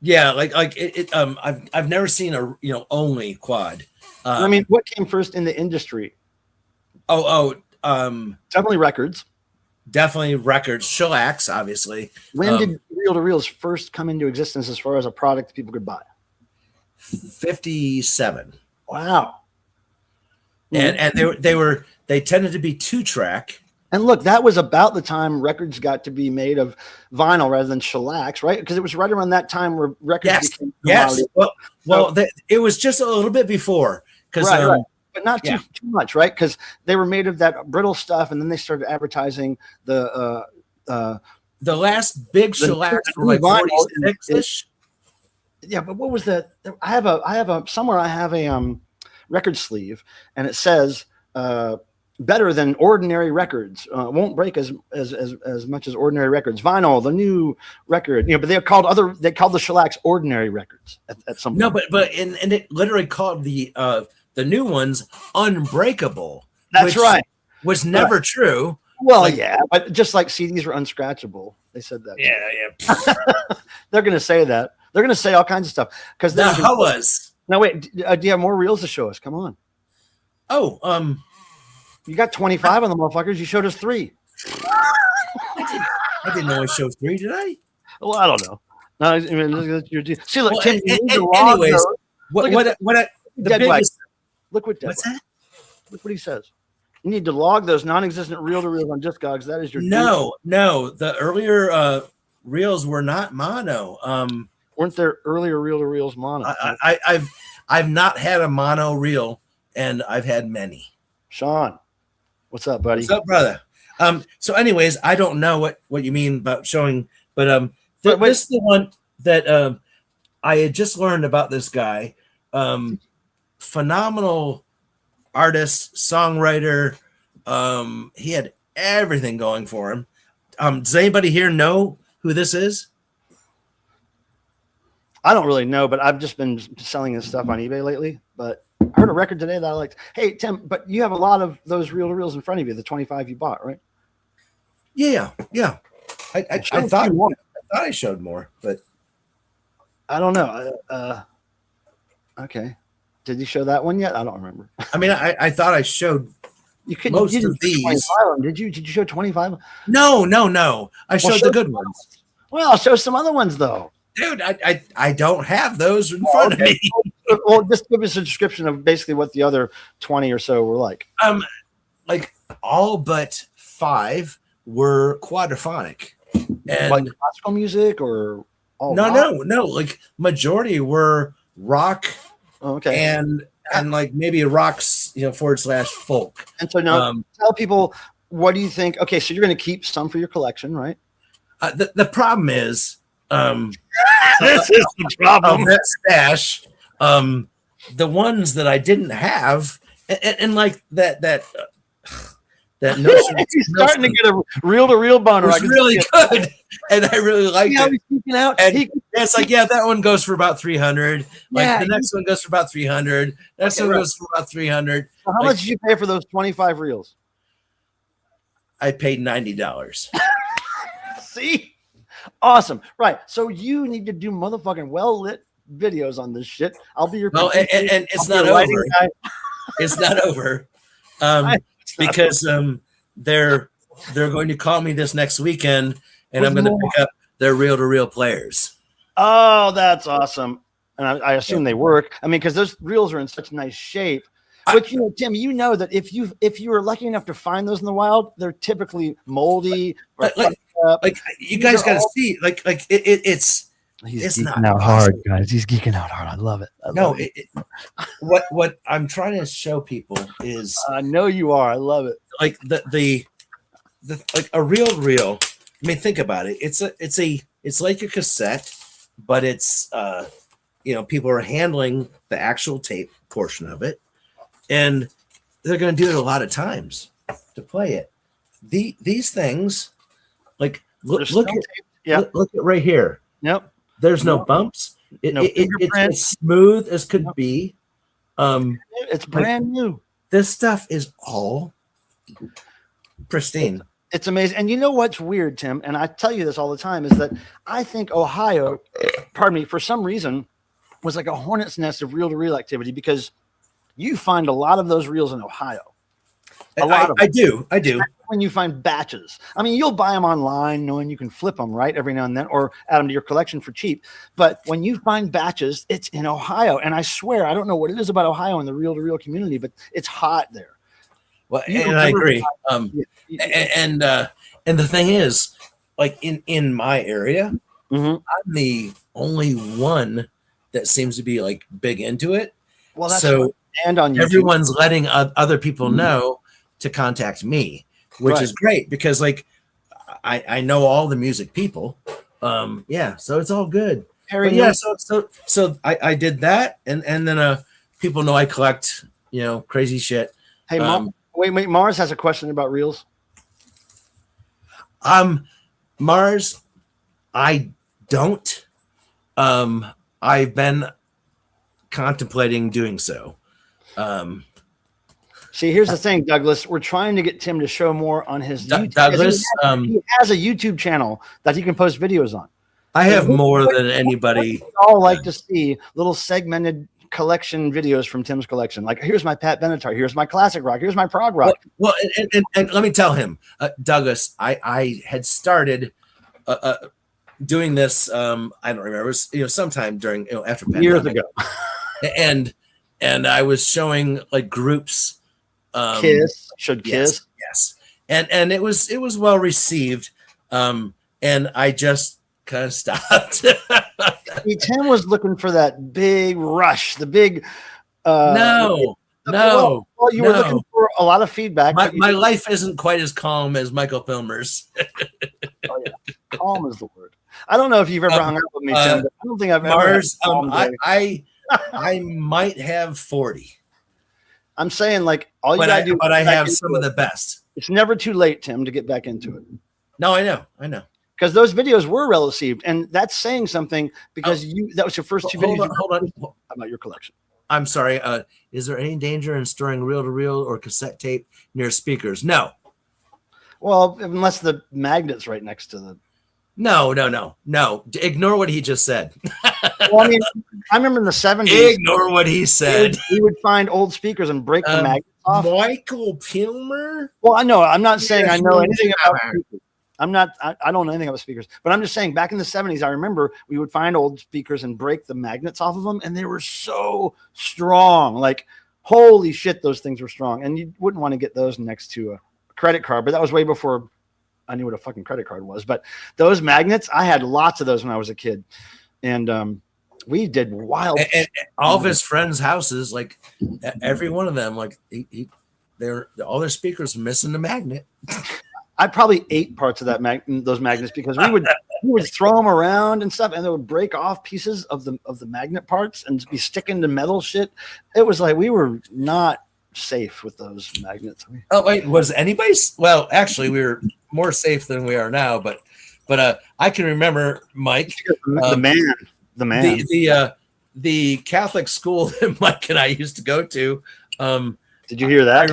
F: yeah, I've never seen a only quad.
A: I mean, what came first in the industry? Definitely records.
F: Definitely records. Shellacs, obviously.
A: When did reel-to-reels first come into existence as far as a product that people could buy?
F: 57.
A: Wow.
F: And they tended to be 2-track.
A: And look, that was about the time records got to be made of vinyl rather than shellacs, right? Because it was right around that time where records became commodity.
F: It was just a little bit before, because
A: right. But not too much, right? Because they were made of that brittle stuff, and then they started advertising the
F: last big shellacs were like 46-ish.
A: Yeah, but what was that? I have a record sleeve, and it says better than ordinary records. Won't break as much as ordinary records. Vinyl, the new record, but they called the shellacs ordinary records at some point.
F: No, but it literally called the new ones unbreakable.
A: That's right.
F: Was never true.
A: Well, yeah, but just like CDs were unscratchable, they said that.
F: Yeah.
A: They're going to say that. They're going to say all kinds of stuff because Now wait, do you have more reels to show us? Come on.
F: Oh,
A: you got 25 on the motherfuckers. You showed us 3.
F: I didn't know I showed 3. Did I?
A: Well, I don't know. No, I mean, see, look, Tim,
F: anyways,
A: look what
F: what's that?
A: Look what he says. You need to log those non-existent reel-to-reels on Discogs. That is your
F: no. The earlier reels were not mono.
A: Weren't there earlier reel-to-reels mono?
F: I've not had a mono reel, and I've had many.
A: Sean, what's up, buddy?
F: What's up, brother? So, anyways, I don't know what you mean about showing, but this is the one that I had just learned about. This guy, phenomenal artist, songwriter. He had everything going for him. Does anybody here know who this is?
A: I don't really know, but I've just been selling this stuff on eBay lately. But I heard a record today that I liked. Hey, Tim, but you have a lot of those reel-to-reels in front of you, the 25 you bought, right?
F: Yeah. I thought I showed more, but
A: I don't know. Okay. Did you show that one yet? I don't remember.
F: I mean, I thought I showed most of these.
A: Did you show 25?
F: No. I showed the good ones.
A: Well, I'll show some other ones though.
F: dude, I don't have those in front of me.
A: Well, just give us a description of basically what the other 20 or so were like.
F: Like all but 5 were quadraphonic, and
A: Like classical music or
F: no, like majority were rock.
A: Okay.
F: And like maybe rocks, / folk.
A: And so now tell people, what do you think? Okay, so you're going to keep some for your collection, right?
F: The problem is,
A: This is the problem.
F: that stash, the ones that I didn't have, and like that notion,
A: He's starting to get a reel-to-reel boner.
F: was really good, and I really liked
A: how
F: it.
A: he's geeking out.
F: And it's like, yeah, that one goes for about 300. Like
A: Yeah,
F: the next one goes for about 300. Next
A: Okay,
F: one
A: right.
F: goes for about 300.
A: So how much did you pay for those 25 reels?
F: I paid $90.
A: See? Awesome. Right. So you need to do motherfucking well-lit videos on this shit. I'll be your
F: Well, and it's
A: I'll
F: not
A: be your lighting
F: over.
A: guy.
F: It's not over. Because they're going to call me this next weekend, and I'm going to pick up their reel-to-reel players.
A: Oh, that's awesome. And I assume they work. I mean, because those reels are in such nice shape. But Tim, you know that if you were lucky enough to find those in the wild, they're typically moldy. Or
F: Like you guys got to see, like it's.
A: He's
F: It's
A: geeking
F: not
A: out hard, guys. He's geeking out hard. I love it.
F: What I'm trying to show people is,
A: I know you are. I love it.
F: like the like a reel. I mean, think about it. It's like a cassette, but it's people are handling the actual tape portion of it, and they're going to do it a lot of times to play it. These things, like look at right here.
A: Yep.
F: There's no bumps. It's smooth as could be.
A: It's brand new.
F: This stuff is all pristine.
A: It's amazing. And you know what's weird, Tim? And I tell you this all the time, is that I think Ohio, for some reason, was like a hornet's nest of reel-to-reel activity, because you find a lot of those reels in Ohio.
F: I do.
A: When you find batches, I mean, you'll buy them online knowing you can flip them right every now and then, or add them to your collection for cheap. But when you find batches, it's in Ohio. And I swear, I don't know what it is about Ohio and the reel-to-reel community, but it's hot there.
F: Well, and I agree. And the thing is, like in my area, I'm the only one that seems to be like big into it.
A: Well, that's
F: so
A: and on YouTube.
F: Everyone's letting other people know to contact me, which is great, because like I know all the music people. So it's all good.
A: Harry,
F: so I did that, and then people know I collect crazy shit.
A: Hey, wait, Mars has a question about reels.
F: Mars, I don't. I've been contemplating doing so.
A: See, here's the thing, Douglas. We're trying to get Tim to show more on his YouTube.
F: Douglas,
A: he has a YouTube channel that he can post videos on.
F: I have more than anybody.
A: We all like to see little segmented collection videos from Tim's collection. Like, here's my Pat Benatar, here's my classic rock, here's my prog rock.
F: Well, and let me tell him, Douglas, I had started doing this. I don't remember. It was sometime during after pandemic.
A: Years ago,
F: and I was showing like groups.
A: Kiss.
F: Yes, and it was well received, and I just kind of stopped.
A: See, Tim was looking for that big rush, the big.
F: No.
A: Well, you were looking for a lot of feedback.
F: My life isn't quite as calm as Michael Filmer's.
A: Oh yeah, calm is the word. I don't know if you've ever hung out with me, Tim. But I don't think I've
F: Mars.
A: ever.
F: I might have 40.
A: I'm saying, like, all you gotta do.
F: But I have some of the best.
A: It's never too late, Tim, to get back into it.
F: No, I know.
A: Because those videos were well received, and that's saying something, because that was your first two videos.
F: Hold on.
A: About your collection.
F: I'm sorry. Is there any danger in storing reel-to-reel or cassette tape near speakers? No.
A: Well, unless the magnet's right next to the.
F: No. Ignore what he just said.
A: Well, I mean, I remember in the 70s.
F: Ignore what he said.
A: We would find old speakers and break the magnets off.
F: Michael Pilmer?
A: Well, I know. I'm not saying I know anything about speakers. I'm not. I don't know anything about speakers, but I'm just saying. Back in the 70s, I remember we would find old speakers and break the magnets off of them, and they were so strong. Like, holy shit, those things were strong. And you wouldn't want to get those next to a credit card, but that was way before I knew what a fucking credit card was. But those magnets, I had lots of those when I was a kid, and we did wild.
F: And all of his friends' houses, like every one of them, like they're all their speakers missing the magnet.
A: I probably ate parts of that those magnets because we would throw them around and stuff, and they would break off pieces of the magnet parts and be sticking to metal shit. It was like we were not safe with those magnets.
F: Oh wait, was anybody? Well, actually, we were more safe than we are now. But I can remember Mike,
A: the man,
F: the Catholic school that Mike and I used to go to.
A: Did you hear that?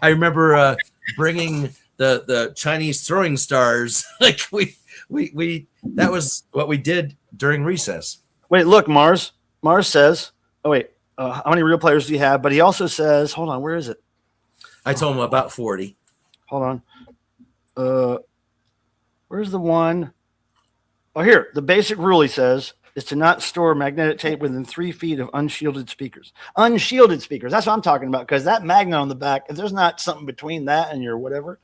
F: I remember bringing the Chinese throwing stars. Like we that was what we did during recess.
A: Wait, look, Mars says, oh wait, how many real players do you have? But he also says, hold on, where is it?
F: I told him about 40.
A: Hold on. Where's the one? Oh, here. The basic rule, he says, is to not store magnetic tape within 3 feet of unshielded speakers. Unshielded speakers. That's what I'm talking about. Because that magnet on the back, if there's not something between that and your whatever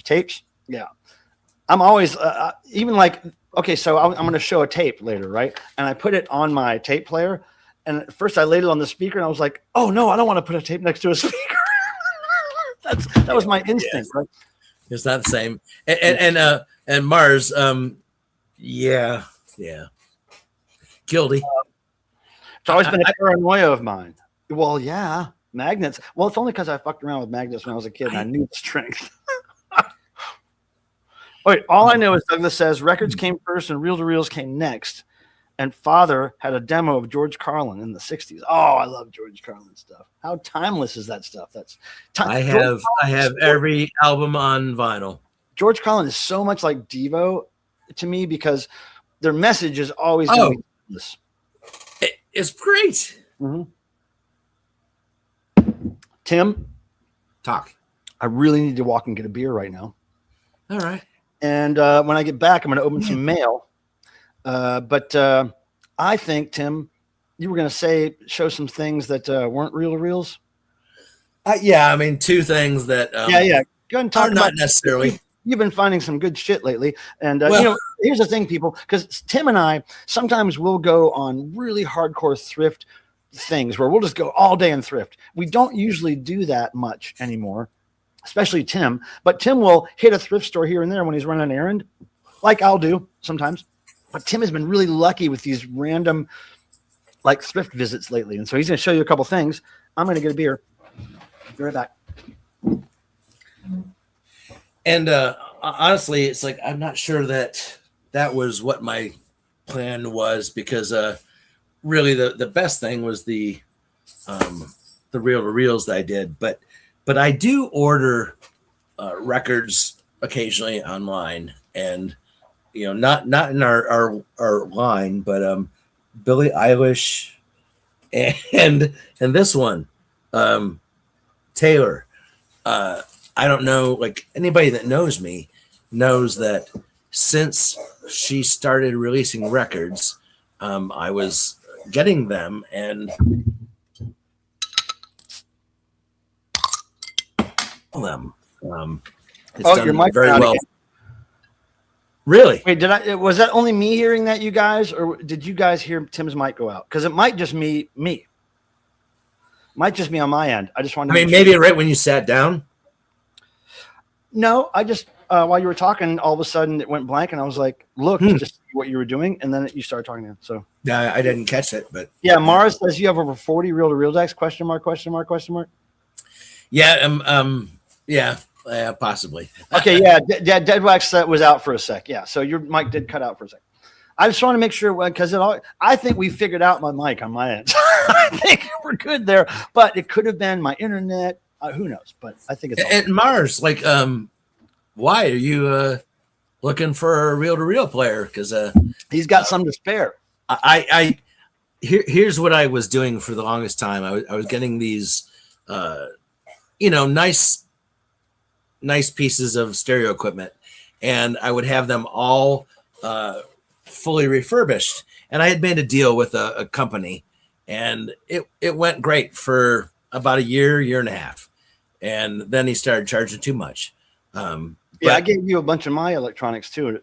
A: tapes, yeah. I'm always even like, okay, so I'm going to show a tape later, right? And I put it on my tape player. And at first I laid it on the speaker and I was like, oh no, I don't want to put a tape next to a speaker. That was my instinct, yes. Right?
F: It's not the same. And Mars, yeah. Guilty.
A: It's always been a paranoia of mine. Well, yeah, magnets. Well, it's only because I fucked around with magnets when I was a kid and I knew the strength. Wait, all I know is Douglas says records came first and reel-to-reels came next. And father had a demo of George Carlin in the 60s. Oh, I love George Carlin stuff. How timeless is that stuff? That's
F: I have every album on vinyl.
A: George Carlin is so much like Devo to me because their message is always going to be timeless.
F: It's great.
A: Mm-hmm. Tim,
F: talk.
A: I really need to walk and get a beer right now.
F: All right.
A: And when I get back, I'm going to open some mail. But I think, Tim, you were going to show some things that weren't reel-to-reels.
F: Yeah, I mean, 2 things that
A: Go ahead and talk about.
F: Not necessarily.
A: You've been finding some good shit lately. And, here's the thing, people, because Tim and I, sometimes we'll go on really hardcore thrift things where we'll just go all day and thrift. We don't usually do that much anymore, especially Tim. But Tim will hit a thrift store here and there when he's running an errand, like I'll do sometimes. But Tim has been really lucky with these random, like, thrift visits lately. And so he's going to show you a couple things. I'm going to get a beer. Be right back.
F: And honestly, it's like I'm not sure that was what my plan was because really the best thing was the reel-to-reels that I did. But I do order records occasionally online, and not in our line, but Billie Eilish and this one, Taylor. I don't know, like anybody that knows me knows that since she started releasing records, I was getting them and them. It's done
A: your mic
F: very well.
A: Again.
F: Really?
A: Wait, was that only me hearing that, you guys, or did you guys hear Tim's mic go out? Because it might just be me. Might just be on my end. I just wanted to
F: maybe right when you sat down.
A: No, I just while you were talking, all of a sudden it went blank, and I was like, "Look, just what you were doing," and then you started talking again. So
F: yeah, I didn't catch it, but
A: yeah, Mars says you have over 40 reel-to-reel decks? Question mark?
F: Yeah, yeah, possibly.
A: Okay, yeah, Deadwax was out for a sec. Yeah, so your mic did cut out for a sec. I just want to make sure because I think we figured out my mic on my end. I think we're good there, but it could have been my internet. Who knows? But I think it's
F: and Mars. Like, why are you looking for a reel-to-reel player? Because
A: he's got some to spare.
F: Here's what I was doing for the longest time. I was getting these, nice pieces of stereo equipment, and I would have them all fully refurbished. And I had made a deal with a company, and it went great for about a year and a half. And then he started charging too much.
A: I gave you a bunch of my electronics too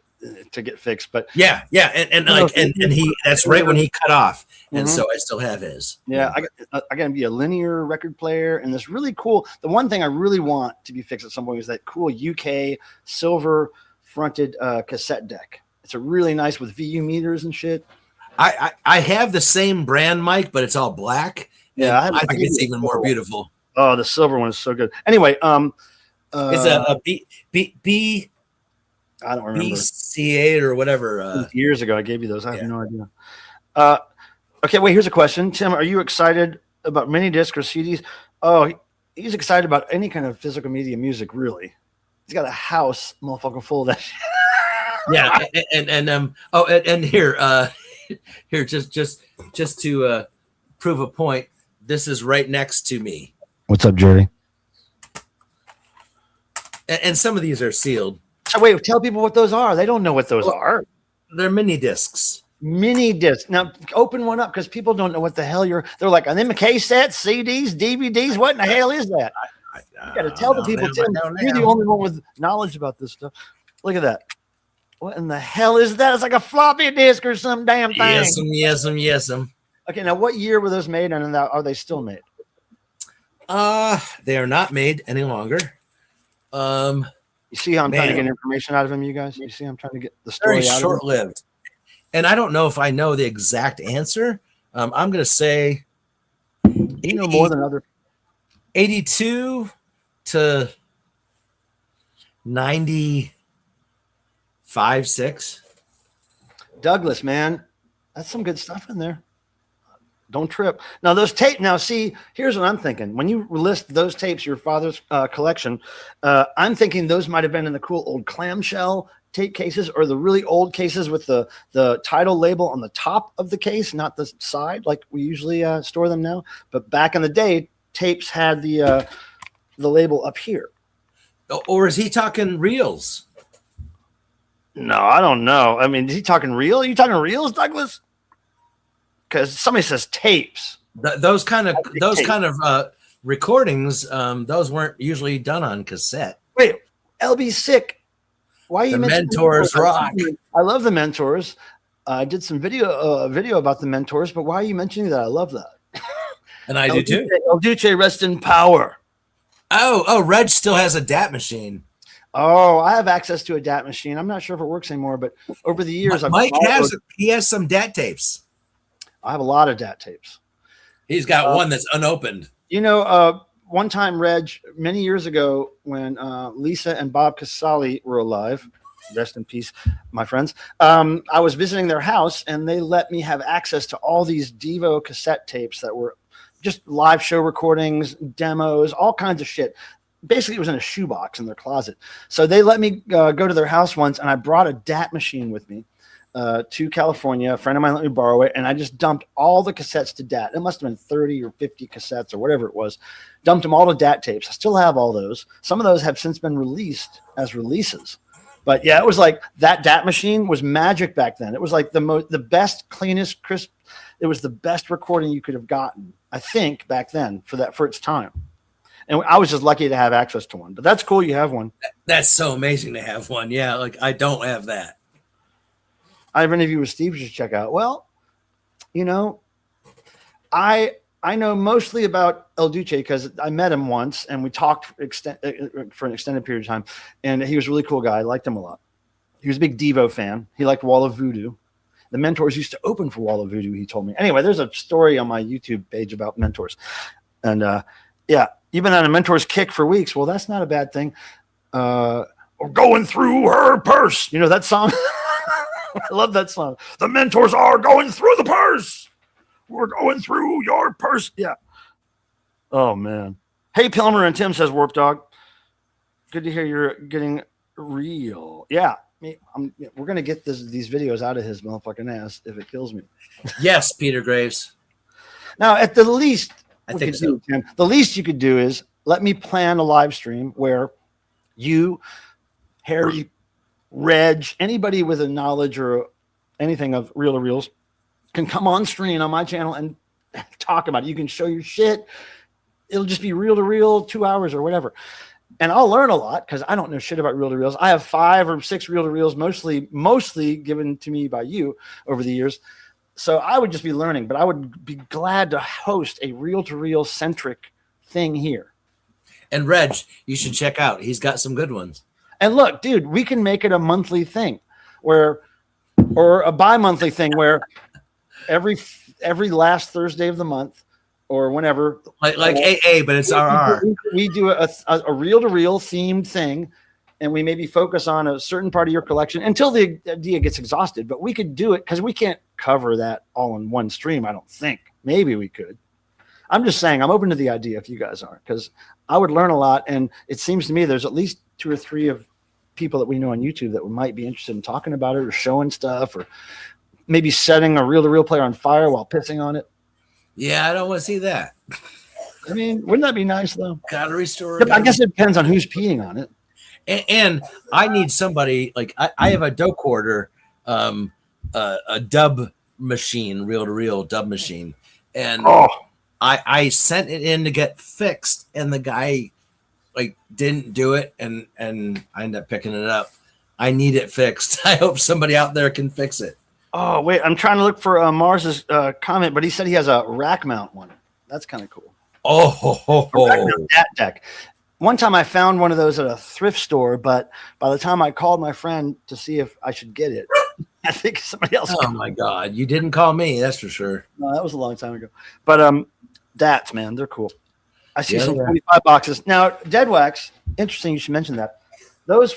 A: to get fixed, but
F: yeah, and he that's right when he cut off, and so I still have his.
A: Yeah, I got to be a linear record player, and this really cool. The one thing I really want to be fixed at some point is that cool UK silver fronted cassette deck. It's a really nice with VU meters and shit.
F: I have the same brand mic, but it's all black.
A: Yeah,
F: I think it's even more beautiful.
A: Oh, the silver one is so good. Anyway,
F: it's a B.
A: I don't remember.
F: BC8 or whatever.
A: Years ago, I gave you those. I have no idea. Okay, wait. Here's a question, Tim. Are you excited about mini disc or CDs? Oh, he's excited about any kind of physical media music. Really, he's got a house, motherfucker, full of that shit.
F: Yeah, and here, just to prove a point, this is right next to me.
A: What's up, Jerry?
F: And some of these are sealed.
A: So wait, tell people what those are. They don't know what those are.
F: They're mini discs.
A: Mini disc. Now open one up because people don't know what the hell they're like. On them cassettes, CDs, DVDs. What in the hell is that? You got to tell the people, Tim. You're the only one with knowledge about this stuff. Look at that. What in the hell is that? It's like a floppy disk or some damn thing.
F: Yes.
A: Okay, now what year were those made, and are they still made?
F: They are not made any longer.
A: You see how I'm trying to get information out of him, you guys? You see how I'm trying to get the story
F: very
A: out of him?
F: short-lived. And I don't know if I know the exact answer. I'm going to say
A: you know more than other
F: 82 to 95, 6.
A: Douglas, man. That's some good stuff in there. Don't trip. Now those tape. Now see, here's what I'm thinking. When you list those tapes, your father's collection, I'm thinking those might have been in the cool old clamshell tape cases, or the really old cases with the title label on the top of the case, not the side like we usually store them now. But back in the day, tapes had the label up here.
F: Or is he talking reels?
A: No, I don't know. I mean, is he talking real? Are you talking reels, Douglas? Because somebody says tapes.
F: Those kind of recordings, those weren't usually done on cassette.
A: Wait, LB Sick. Why are you mentioning
F: Mentors rock?
A: I love the Mentors. I did some video about the Mentors, but why are you mentioning that? I love that.
F: And I do too.
A: El Duce, rest in power.
F: Oh, Reg still has a DAT machine.
A: Oh, I have access to a DAT machine. I'm not sure if it works anymore, but over the years,
F: Mike has some DAT tapes.
A: I have a lot of DAT tapes.
F: He's got one that's unopened.
A: You know, one time, Reg, many years ago, when Lisa and Bob Casali were alive, rest in peace, my friends, I was visiting their house, and they let me have access to all these Devo cassette tapes that were just live show recordings, demos, all kinds of shit. Basically, it was in a shoebox in their closet. So they let me go to their house once, and I brought a DAT machine with me to California. A friend of mine let me borrow it, and I just dumped all the cassettes to DAT. It must have been 30 or 50 cassettes or whatever it was. Dumped them all to DAT tapes. I still have all those. Some of those have since been released as releases. But yeah, it was like that DAT machine was magic back then. It was like the best, cleanest, crisp. It was the best recording you could have gotten, I think, back then for its time. And I was just lucky to have access to one. But that's cool. You have one.
F: That's so amazing to have one. Yeah, like I don't have that.
A: I have an interview with Steve you should check out. Well, you know, I know mostly about El Duce because I met him once and we talked for an extended period of time. And he was a really cool guy. I liked him a lot. He was a big Devo fan. He liked Wall of Voodoo. The Mentors used to open for Wall of Voodoo, he told me. Anyway, there's a story on my YouTube page about Mentors. And yeah, you've been on a Mentors kick for weeks. Well, that's not a bad thing. We're going through her purse. You know that song? I love that song. The Mentors are going through the purse. We're going through your purse. Yeah. Oh, man. Hey, Pilmer and Tim says, Warp Dog. Good to hear you're getting real. Yeah. We're going to get these videos out of his motherfucking ass if it kills me.
F: Yes, Peter Graves.
A: Now, at the least,
F: I think so.
A: Tim, the least you could do is let me plan a live stream where you, Harry, Reg, anybody with a knowledge or anything of reel to reels can come on screen on my channel and talk about it. You can show your shit. It'll just be reel to reel, 2 hours or whatever. And I'll learn a lot because I don't know shit about reel to reels. I have 5 or 6 reel to reels, mostly given to me by you over the years. So I would just be learning, but I would be glad to host a reel to reel centric thing here.
F: And Reg, you should check out. He's got some good ones.
A: And look, dude, we can make it a monthly thing or a bi-monthly thing where every last Thursday of the month or whenever,
F: like AA, but it's RR.
A: We do a reel-to-reel themed thing, and we maybe focus on a certain part of your collection until the idea gets exhausted. But we could do it because we can't cover that all in one stream, I don't think. Maybe we could. I'm just saying I'm open to the idea if you guys are, because I would learn a lot. And it seems to me there's at least 2 or 3 of people that we know on YouTube that might be interested in talking about it or showing stuff or maybe setting a reel-to-reel player on fire while pissing on it.
F: Yeah, I don't want to see that.
A: I mean, wouldn't that be nice though?
F: Gotta restore it.
A: I guess it depends on who's peeing on it.
F: And I need somebody like I have a dough quarter, a dub machine, reel-to-reel dub machine, and I sent it in to get fixed, and the guy like didn't do it, and I ended up picking it up. I need it fixed. I hope somebody out there can fix it.
A: Oh wait, I'm trying to look for Mars's comment, but he said he has a rack mount one. That's kind of cool. Rack mount dat deck. One time I found one of those at a thrift store, but by the time I called my friend to see if I should get it, I think somebody else.
F: Oh my God, you didn't call me, that's for sure. No,
A: that was a long time ago. But DATs, man, they're cool. I see some 45 boxes. Now, Dead Wax, interesting you should mention that. Those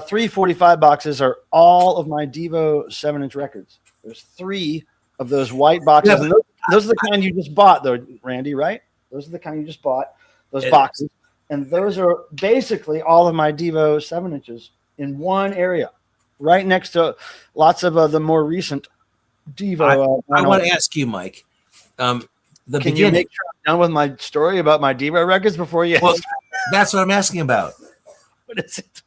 A: 3 45 boxes are all of my Devo 7-inch records. There's 3 of those white boxes.
F: Yeah,
A: and those are the kind you just bought, though, Randy, right? Those are the kind you just bought, those boxes. And those are basically all of my Devo 7-inches in one area, right next to lots of the more recent Devo.
F: I want to ask you, Mike.
A: Can you make sure I'm done with my story about my Devo records before you?
F: Well, that's what I'm asking about.
A: What is it?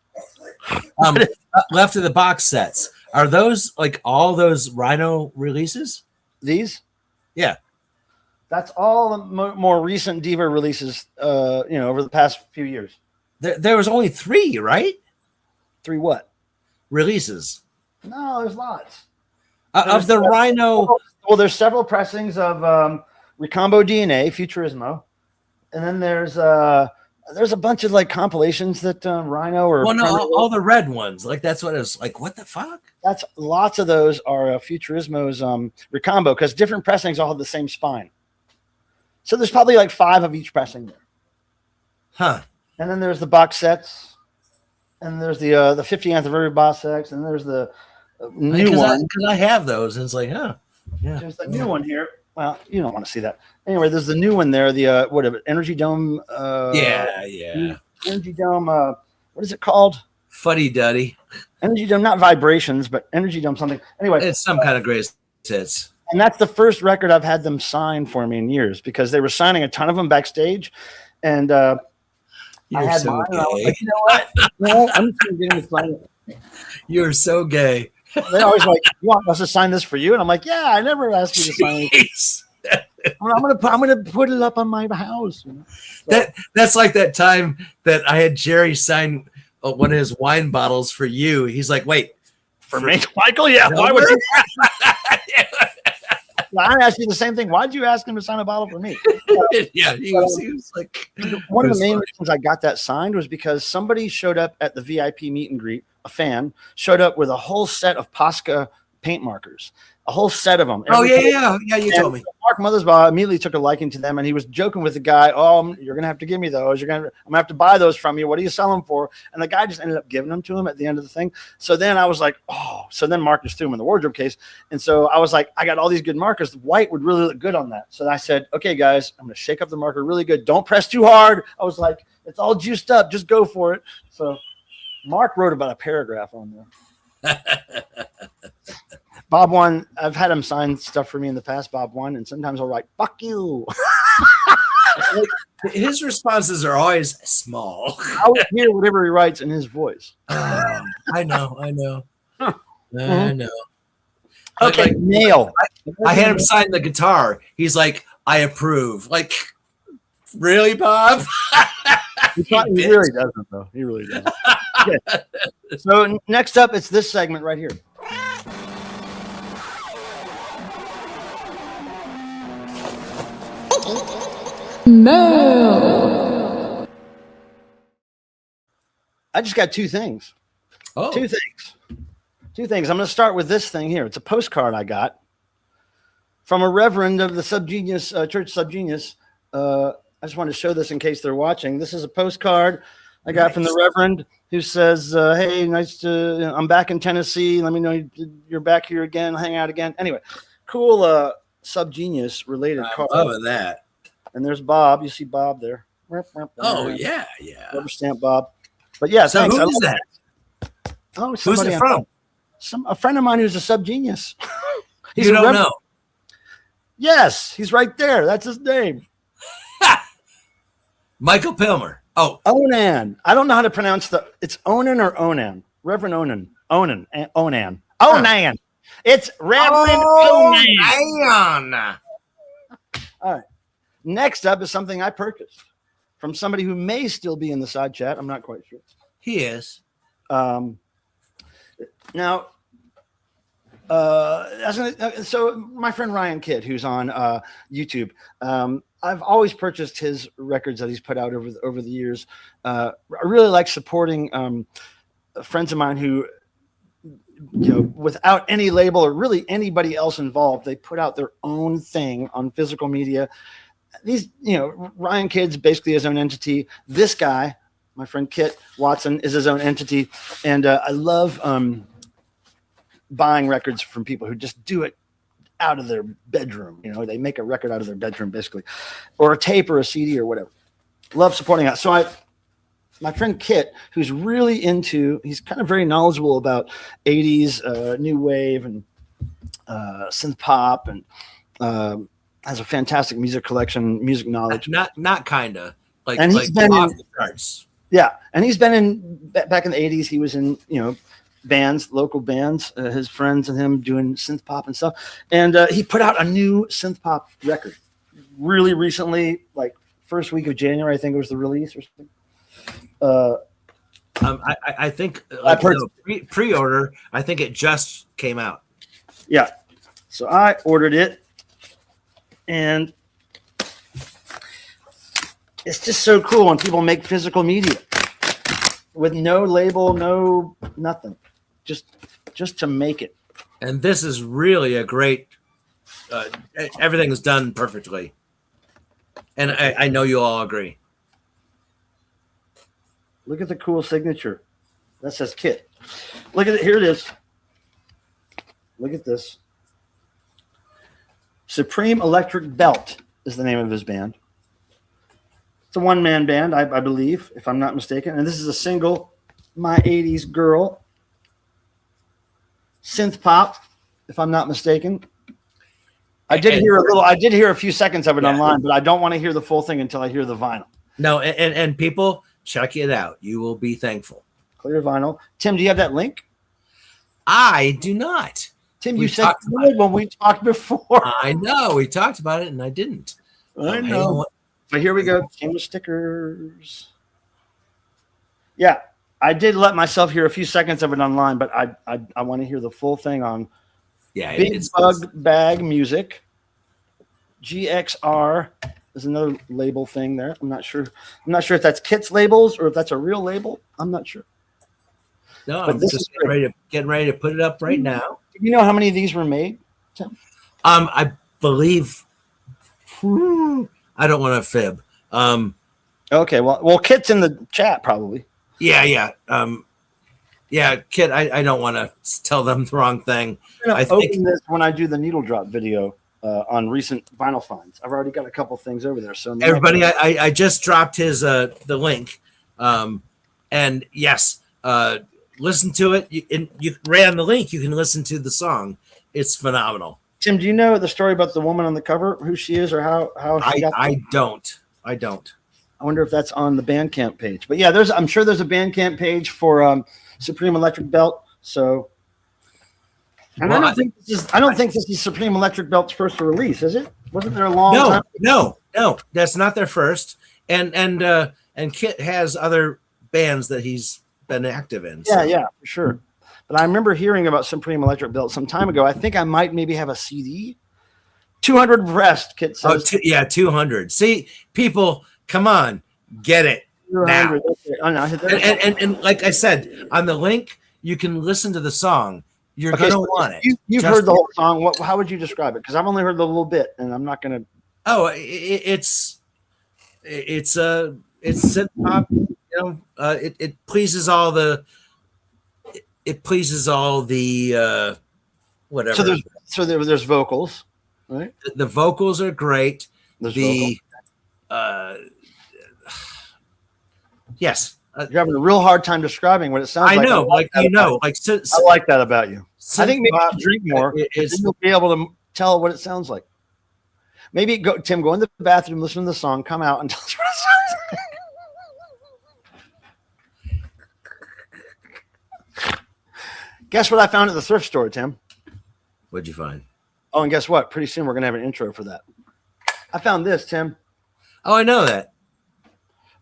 F: Left of the box sets. Are those like all those Rhino releases?
A: These?
F: Yeah.
A: That's all the more recent Devo releases, over the past few years.
F: There was only 3, right?
A: 3 what?
F: Releases.
A: No, there's lots.
F: Of the Rhino.
A: Well, there's several pressings of Recombo DNA, Futurismo. And then there's a bunch of like compilations that Rhino or
F: all the red ones. Like that's what it was like. What the fuck?
A: That's lots of those are Futurismo's Recombo because different pressings all have the same spine. So there's probably like 5 of each pressing there.
F: Huh.
A: And then there's the box sets, and there's the 50th anniversary box sets, and there's the new one.
F: Because I have those, and it's like, huh. Yeah.
A: There's the new one here. Well, you don't want to see that. Anyway, there's the new one there. The Energy Dome. Energy Dome. What is it called?
F: Fuddy Duddy.
A: Energy Dome, not vibrations, but Energy Dome something. Anyway,
F: it's some kind of greatest hits.
A: And that's the first record I've had them sign for me in years because they were signing a ton of them backstage, and I had
F: so
A: mine.
F: gay.
A: And I was like, you know what? No, I'm just going to get him to sign it.
F: You're so gay.
A: They're always like, "You want us to sign this for you?" And I'm like, "Yeah, I never asked you to sign it." I'm gonna put it up on my house. So,
F: that's like that time that I had Jerry sign one of his wine bottles for you. He's like, "Wait,
A: for me, Michael? Yeah, why would you?" I asked you the same thing. Why'd you ask him to sign a bottle for me?
F: Yeah, he was like
A: one of the main reasons I got that signed was because somebody showed up at the VIP meet and greet. A fan showed up with a whole set of Posca paint markers, a whole set of them.
F: Yeah. You told me.
A: Mark Mothersbaugh immediately took a liking to them, and he was joking with the guy. "Oh, you're gonna have to give me those. I'm gonna have to buy those from you. What do you sell them for?" And the guy just ended up giving them to him at the end of the thing. So then I was like, "Oh!" So then Mark just threw them in the wardrobe case, and so I was like, "I got all these good markers. The white would really look good on that." So I said, "Okay, guys, I'm gonna shake up the marker really good. Don't press too hard." I was like, "It's all juiced up. Just go for it." So Mark wrote about a paragraph on there. Bob won. I've had him sign stuff for me in the past. Bob won, and sometimes I'll write "fuck you."
F: His responses are always small.
A: I would hear whatever he writes in his voice.
F: I know. I know.
A: Okay,
F: Like,
A: nail.
F: I had him sign the guitar. He's like, I approve. Like, really, Bob?
A: He really doesn't, though. He really doesn't. Okay. So next up, it's this segment right here.
E: Mo.
A: I just got two things.
F: Oh,
A: Two things. I'm going to start with this thing here. It's a postcard I got from a reverend of the Subgenius Church Subgenius. I just want to show this in case they're watching. This is a postcard I got from the reverend who says, "Hey, nice to. I'm back in Tennessee. Let me know you're back here again. Hang out again." Anyway, cool Subgenius related card.
F: loving that.
A: And there's Bob. You see Bob there.
F: Oh yeah.
A: Rubber stamp Bob. But yeah,
F: So
A: thanks.
F: who is that?
A: Oh,
F: Who's
A: somebody
F: it from?
A: A friend of mine who's a Subgenius. He's
F: You
A: a
F: don't
A: reverend.
F: know.
A: Yes, he's right there. That's his name.
F: Michael Pilmer. Oh,
A: Onan. I don't know how to pronounce it's Onan or Onan. Reverend Onan. Onan. Onan. It's Reverend Onan.
F: man.
A: All right. Next up is something I purchased from somebody who may still be in the side chat. I'm not quite sure.
F: He is.
A: Now, so my friend Ryan Kidd, who's on YouTube, I've always purchased his records that he's put out over the years. I really like supporting friends of mine who, without any label or really anybody else involved, they put out their own thing on physical media. These, Ryan Kidd's basically his own entity. This guy, my friend Kit Watson, is his own entity, and I love buying records from people who just do it out of their bedroom. They make a record out of their bedroom, basically, or a tape or a CD or whatever. Love supporting that. So my friend Kit, who's really he's kind of very knowledgeable about 80s new wave and synth pop, and has a fantastic music collection, music knowledge.
F: Not kinda. Like,
A: and he's been
F: off the charts.
A: Yeah, and he's been back in the 80s. He was in bands, local bands, his friends and him doing synth pop and stuff. And he put out a new synth pop record really recently, like first week of January, I think it was the release or something.
F: I think pre-order. I think it just came out.
A: Yeah, so I ordered it, and it's just so cool when people make physical media with no label, no nothing, just to make it.
F: And this is really a great. Everything is done perfectly, and I know you all agree.
A: Look at the cool signature. That says Kit. Look at it. Here it is. Look at this. Supreme Electric Belt is the name of his band. It's a one-man band, I believe, if I'm not mistaken. And this is a single, My 80s Girl. Synth pop, if I'm not mistaken. I did hear a few seconds of it online, but I don't want to hear the full thing until I hear the vinyl.
F: No, and people, check it out. You will be thankful.
A: Clear vinyl. Tim, do you have that link?
F: I do not.
A: Tim, you said good when we talked before.
F: I know. We talked about it, and I didn't.
A: I know. But here we go. Chamber stickers. Yeah, I did let myself hear a few seconds of it online, but I want to hear the full thing on Big Bug Bag Music. GXR is another label thing there. I'm not sure if that's Kit's labels or if that's a real label. I'm not sure.
F: No, I'm just getting ready to put it up right now.
A: Do you know how many of these were made, Tim?
F: I believe. I don't want to fib.
A: Okay, well, Kit's in the chat probably.
F: Yeah. Kit, I don't want to tell them the wrong thing.
A: I'm gonna open this when I do the needle drop video on recent vinyl finds. I've already got a couple things over there. So
F: everybody, I just dropped his the link, and yes, listen to it. You ran the link. You can listen to the song. It's phenomenal.
A: Tim, do you know the story about the woman on the cover, who she is, or how she got?
F: I don't. I don't.
A: I wonder if that's on the Bandcamp page. But yeah, I'm sure there's a Bandcamp page for Supreme Electric Belt. So, and
F: Well,
A: I don't think this is Supreme Electric Belt's first release, is it? Wasn't there a long time?
F: No. That's not their first. And Kit has other bands that he's been active in. So.
A: Yeah, for sure. But I remember hearing about Supreme Electric Belt some time ago. I think I might maybe have a CD. 200 breast, Kit says.
F: 200. See, people, come on, get it now.
A: Okay. Oh, no,
F: And like I said, on the link, you can listen to the song. You're
A: okay,
F: gonna
A: so
F: want it.
A: You've heard the whole song. How would you describe it? Because I've only heard the little bit, and I'm not gonna.
F: Oh, it's synth pop. You know, it pleases all the. It pleases all the whatever.
A: So there's vocals, right?
F: The vocals are great.
A: There's
F: yes.
A: You're having a real hard time describing what it sounds like.
F: I know,
A: I like that about you. I think maybe if you drink more, you'll be able to tell what it sounds like. Maybe Tim, go in the bathroom, listen to the song, come out, and tell us what it sounds like. Guess what I found at the thrift store, Tim?
F: What'd you find?
A: Oh, and guess what? Pretty soon we're gonna have an intro for that. I found this, Tim.
F: Oh, I know that.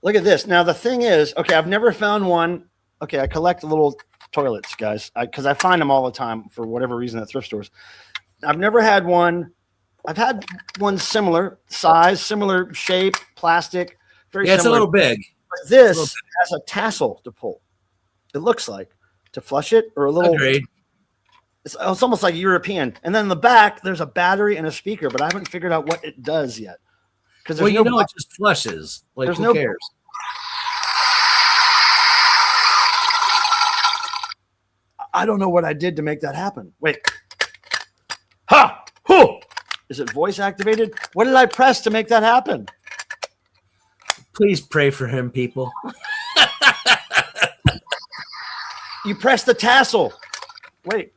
A: Look at this. Now the thing is, okay, I've never found one. Okay, I collect little toilets, guys, because I find them all the time for whatever reason at thrift stores. I've never had one. I've had one similar size, similar shape, plastic. Very
F: it's a
A: similar.
F: little big.
A: But this has a tassel to pull. It looks like to flush it or a little.
F: Agreed.
A: It's almost like European. And then in the back, there's a battery and a speaker, but I haven't figured out what it does yet. Because
F: it just flushes. Like,
A: there's
F: who cares?
A: I don't know what I did to make that happen. Wait. Ha! Hoo! Is it voice activated? What did I press to make that happen?
F: Please pray for him, people.
A: You press the tassel. Wait.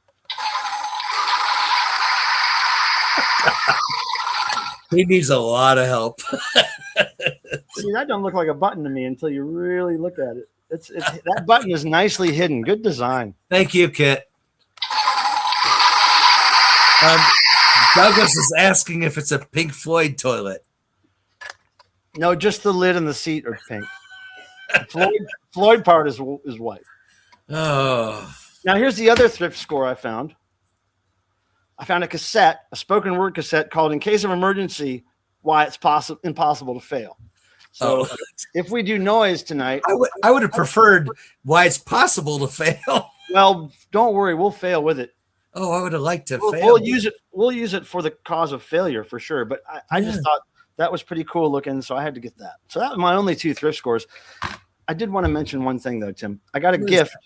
F: He needs a lot of help.
A: See, that don't look like a button to me until you really look at it. It's that button is nicely hidden. Good design.
F: Thank you, Kit. Douglas is asking if it's a Pink Floyd toilet.
A: No, just the lid and the seat are pink. Floyd part is white.
F: Oh.
A: Now here's the other thrift score I found. I found a cassette, a spoken word cassette called "In Case of Emergency, Why It's Impossible to Fail." So if we do noise tonight,
F: I would have preferred "Why It's Possible to Fail."
A: Well, don't worry, we'll fail with it.
F: Oh, I would have liked to fail.
A: We'll use it. We'll use it for the cause of failure for sure. But I just thought that was pretty cool looking, so I had to get that. So that was my only two thrift scores. I did want to mention one thing though, Tim. I got a gift.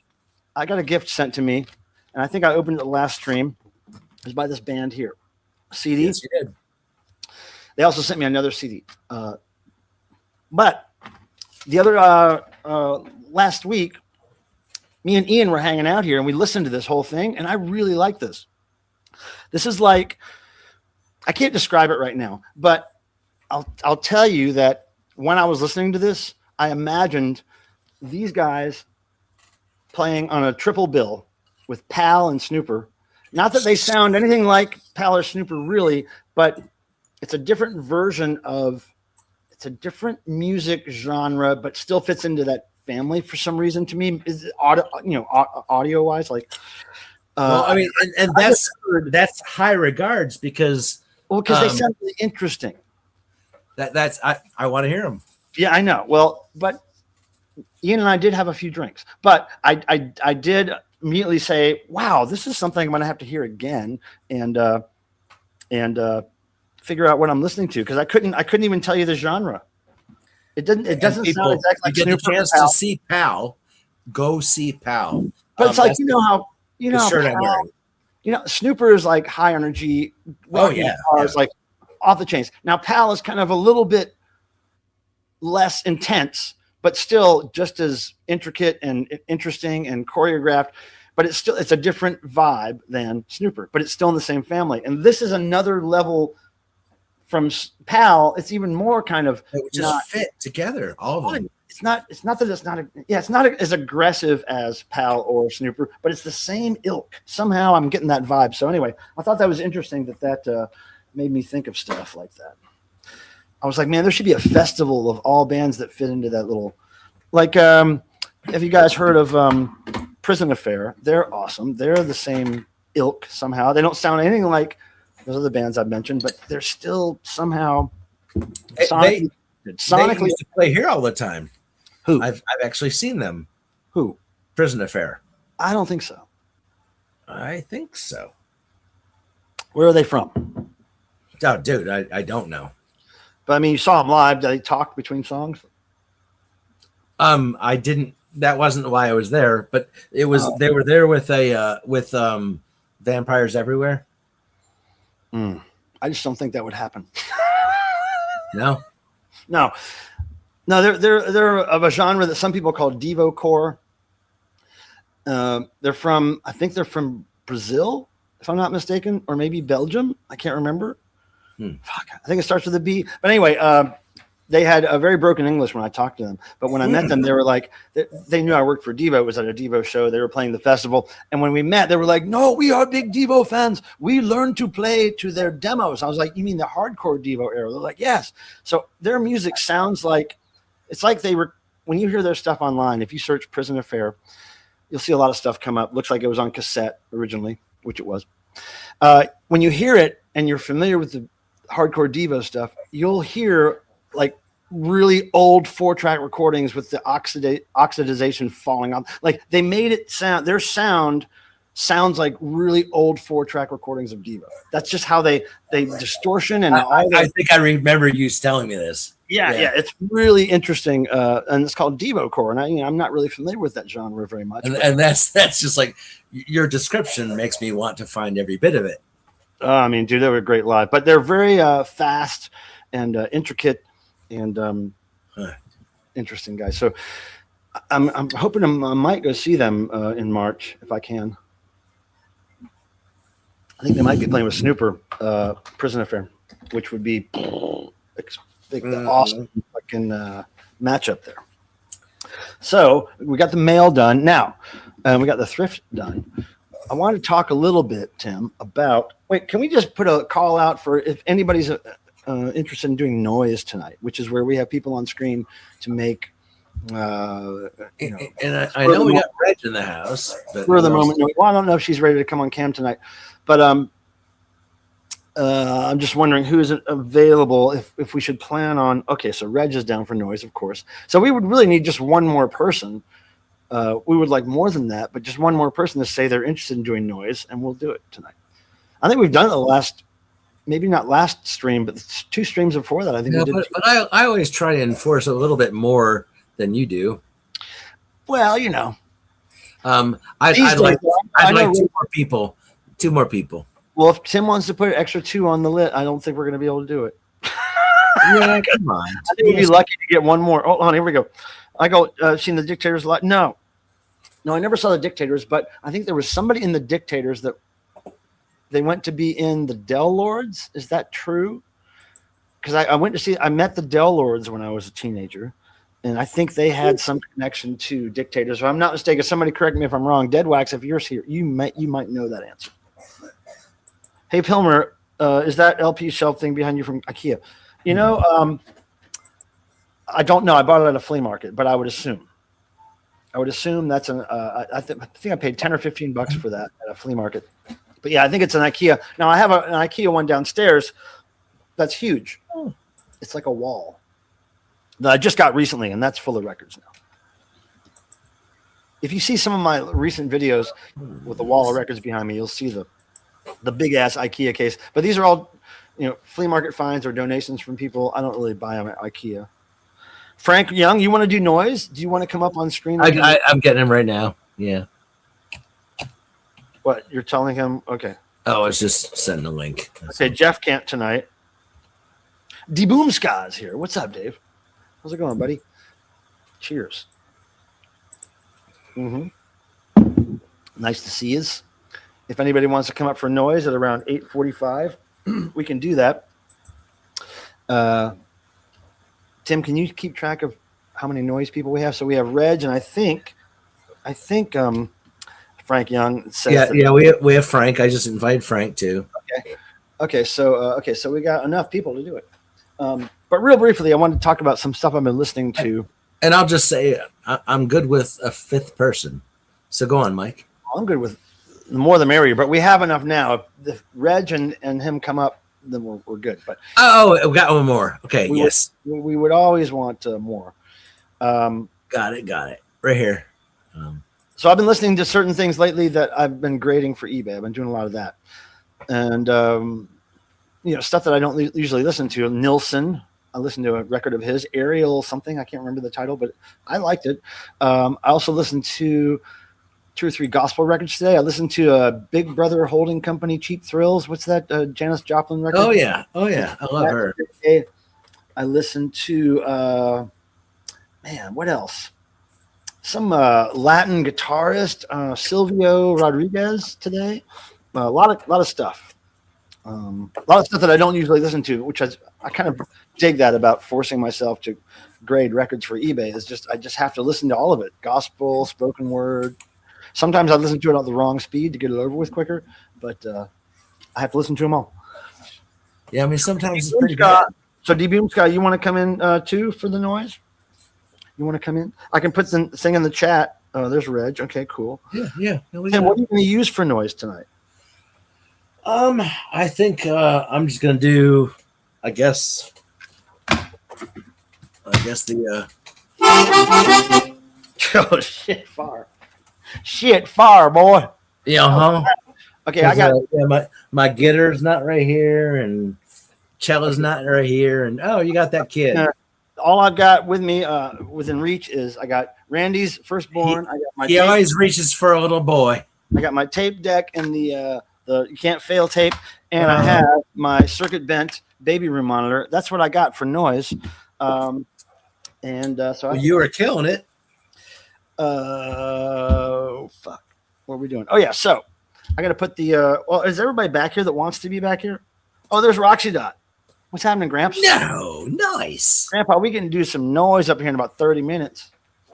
A: I got a gift sent to me, and I think I opened it the last stream. It was by this band here, CD.
F: Yes, you did.
A: They also sent me another CD. But the other last week, me and Ian were hanging out here, and we listened to this whole thing, and I really like this. This is like, I can't describe it right now, but I'll tell you that when I was listening to this, I imagined these guys playing on a triple bill with Pal and Snooper. Not that they sound anything like Pal or Snooper really, but it's a different version of, it's a different music genre, but still fits into that family for some reason to me. Is it audio wise, like,
F: well, I mean, and that's high regards because
A: they sound really interesting.
F: I want to hear them.
A: Yeah, I know. Well, but Ian and I did have a few drinks, but I did immediately say, wow, this is something I'm going to have to hear again and figure out what I'm listening to. Cause I couldn't even tell you the genre. It doesn't sound exactly like
F: you get the
A: Snooper
F: chance to see Pal, go see Pal.
A: But it's like, how
F: Pal,
A: Snooper is like high energy. Guitars, like off the chains. Now Pal is kind of a little bit less intense, but still just as intricate and interesting and choreographed. but it's a different vibe than Snooper, but it's still in the same family. And this is another level from Pal. It's even more kind of
F: It would just fit together, all of them.
A: It's not that it's not it's not as aggressive as Pal or Snooper, but it's the same ilk. Somehow I'm getting that vibe. So anyway, I thought that was interesting that made me think of stuff like that. I was like, man, there should be a festival of all bands that fit into that little, like, have you guys heard of Prison Affair? They're awesome. They're the same ilk somehow. They don't sound anything like those other bands I've mentioned, but they're still somehow sonically
F: They used to play here all the time.
A: Who?
F: I've actually seen them.
A: Who?
F: Prison Affair.
A: I don't think so.
F: I think so.
A: Where are they from?
F: Oh, dude, I don't know.
A: But I mean, you saw them live. Did they talk between songs?
F: I didn't. That wasn't why I was there, but it was. They were there with Vampires Everywhere.
A: I just don't think that would happen.
F: No.
A: They're of a genre that some people call Devo core. They're from, I think they're from Brazil, if I'm not mistaken, or maybe Belgium. I can't remember. Fuck, I think it starts with a B. But anyway, they had a very broken English when I talked to them. But when I met them, they were like, they knew I worked for Devo. It was at a Devo show. They were playing the festival. And when we met, they were like, no, we are big Devo fans. We learned to play to their demos. I was like, you mean the hardcore Devo era? They're like, yes. So their music sounds like, it's like they were, when you hear their stuff online, if you search Prison Affair, you'll see a lot of stuff come up. Looks like it was on cassette originally, which it was. When you hear it and you're familiar with the hardcore Devo stuff, you'll hear like really old 4-track recordings with the oxidization falling off. Like they made it sound, their sound sounds like really old 4-track recordings of Devo. That's just how they distortion and
F: I think I remember you telling me this.
A: Yeah, it's really interesting, and it's called Devo core. And I'm not really familiar with that genre very much.
F: And that's just like your description makes me want to find every bit of it.
A: I mean, dude, they were great live, but they're very fast and intricate and interesting guys. So I'm hoping I might go see them in March if I can. I think they might be playing with Snooper, Prison Affair, which would be awesome fucking matchup there. So we got the mail done. Now we got the thrift done. I want to talk a little bit, Tim, about. Wait, can we just put a call out for if anybody's interested in doing noise tonight, which is where we have people on screen to make.
F: And I know we got Reg in the house. But
A: for the moment, well, I don't know if she's ready to come on cam tonight, but I'm just wondering who is available if we should plan on. Okay, so Reg is down for noise, of course. So we would really need just one more person. We would like more than that, but just one more person to say they're interested in doing noise, and we'll do it tonight. I think we've done it the last, maybe not last stream, but 2 streams before that. I think we did.
F: But I always try to enforce a little bit more than you do.
A: Well, you know.
F: I'd like 2 more people. 2 more people.
A: Well, if Tim wants to put an extra 2 on the list, I don't think we're going to be able to do it.
F: Yeah, come on.
A: I think we'd be lucky to get one more. Oh, here we go. I go, seen the Dictators a lot? No, I never saw the Dictators, but I think there was somebody in the Dictators that they went to be in the Del Lords. Is that true? Because I met the Del Lords when I was a teenager, and I think they had some connection to Dictators. If I'm not mistaken, somebody correct me if I'm wrong. Deadwax, if you're here, you might know that answer. Hey, Pilmer, is that LP shelf thing behind you from IKEA? You know, I don't know. I bought it at a flea market, but I would assume that's an. I think I paid $10 or $15 for that at a flea market. But yeah, I think it's an IKEA. Now I have an IKEA one downstairs that's huge. It's like a wall that I just got recently, and that's full of records now. If you see some of my recent videos with the wall of records behind me, you'll see the big ass IKEA case. But these are all, flea market finds or donations from people. I don't really buy them at IKEA. Frank Young, you want to do noise? Do you want to come up on screen?
F: I'm getting him right now. Yeah.
A: What, you're telling him? Okay.
F: Oh, I was just sending a link.
A: Okay, Jeff can't tonight. D Boom Ska's here. What's up, Dave? How's it going, buddy? Cheers. Nice to see you. If anybody wants to come up for noise at around 8:45, we can do that. Tim, can you keep track of how many noise people we have? So we have Reg, and I think Frank Young says
F: we have Frank. I just invited Frank too.
A: Okay, so we got enough people to do it. But real briefly, I wanted to talk about some stuff I've been listening to.
F: And I'll just say I'm good with a fifth person. So go on, Mike.
A: I'm good with the more the merrier, but we have enough now. If Reg and him come up, then we're good. But
F: we got one more. Okay, yes.
A: We would always want more.
F: Got it. Right here.
A: So I've been listening to certain things lately that I've been grading for eBay. I've been doing a lot of that. And, stuff that I don't usually listen to. Nilsson, I listened to a record of his, Ariel something. I can't remember the title, but I liked it. I also listened to 2 or 3 gospel records today. I listened to Big Brother Holding Company, Cheap Thrills. What's that? Janis Joplin record?
F: Oh, yeah. I love her.
A: I listened to, what else? Some Latin guitarist, Silvio Rodriguez today. A lot of stuff. A lot of stuff that I don't usually listen to, which I kind of dig that about forcing myself to grade records for eBay. I just have to listen to all of it. Gospel, spoken word. Sometimes I listen to it at the wrong speed to get it over with quicker, but I have to listen to them all.
F: Yeah, I mean, sometimes it's pretty good.
A: So D. Boom Scott, you want to come in too for the noise? You want to come in? I can put the thing in the chat. Oh, there's Reg. Okay, cool.
F: Yeah.
A: And what are you going to use for noise tonight?
F: I think I'm just gonna do, I guess the
A: Oh shit far, boy.
F: Yeah,
A: Okay, I got
F: my guitar's not right here, and cello's not right here, and you got that kid.
A: All I've got with me within reach is I got Randy's firstborn.
F: He always reaches for a little boy.
A: I got my tape deck and the you can't fail tape, and I have my circuit bent baby room monitor. That's what I got for noise. So
F: you were killing it.
A: Fuck. What are we doing? Oh yeah. So I got to put the. Is everybody back here that wants to be back here? Oh, there's Roxy Dot. What's happening, Gramps?
F: No, nice.
A: Grandpa, we can do some noise up here in about 30 minutes.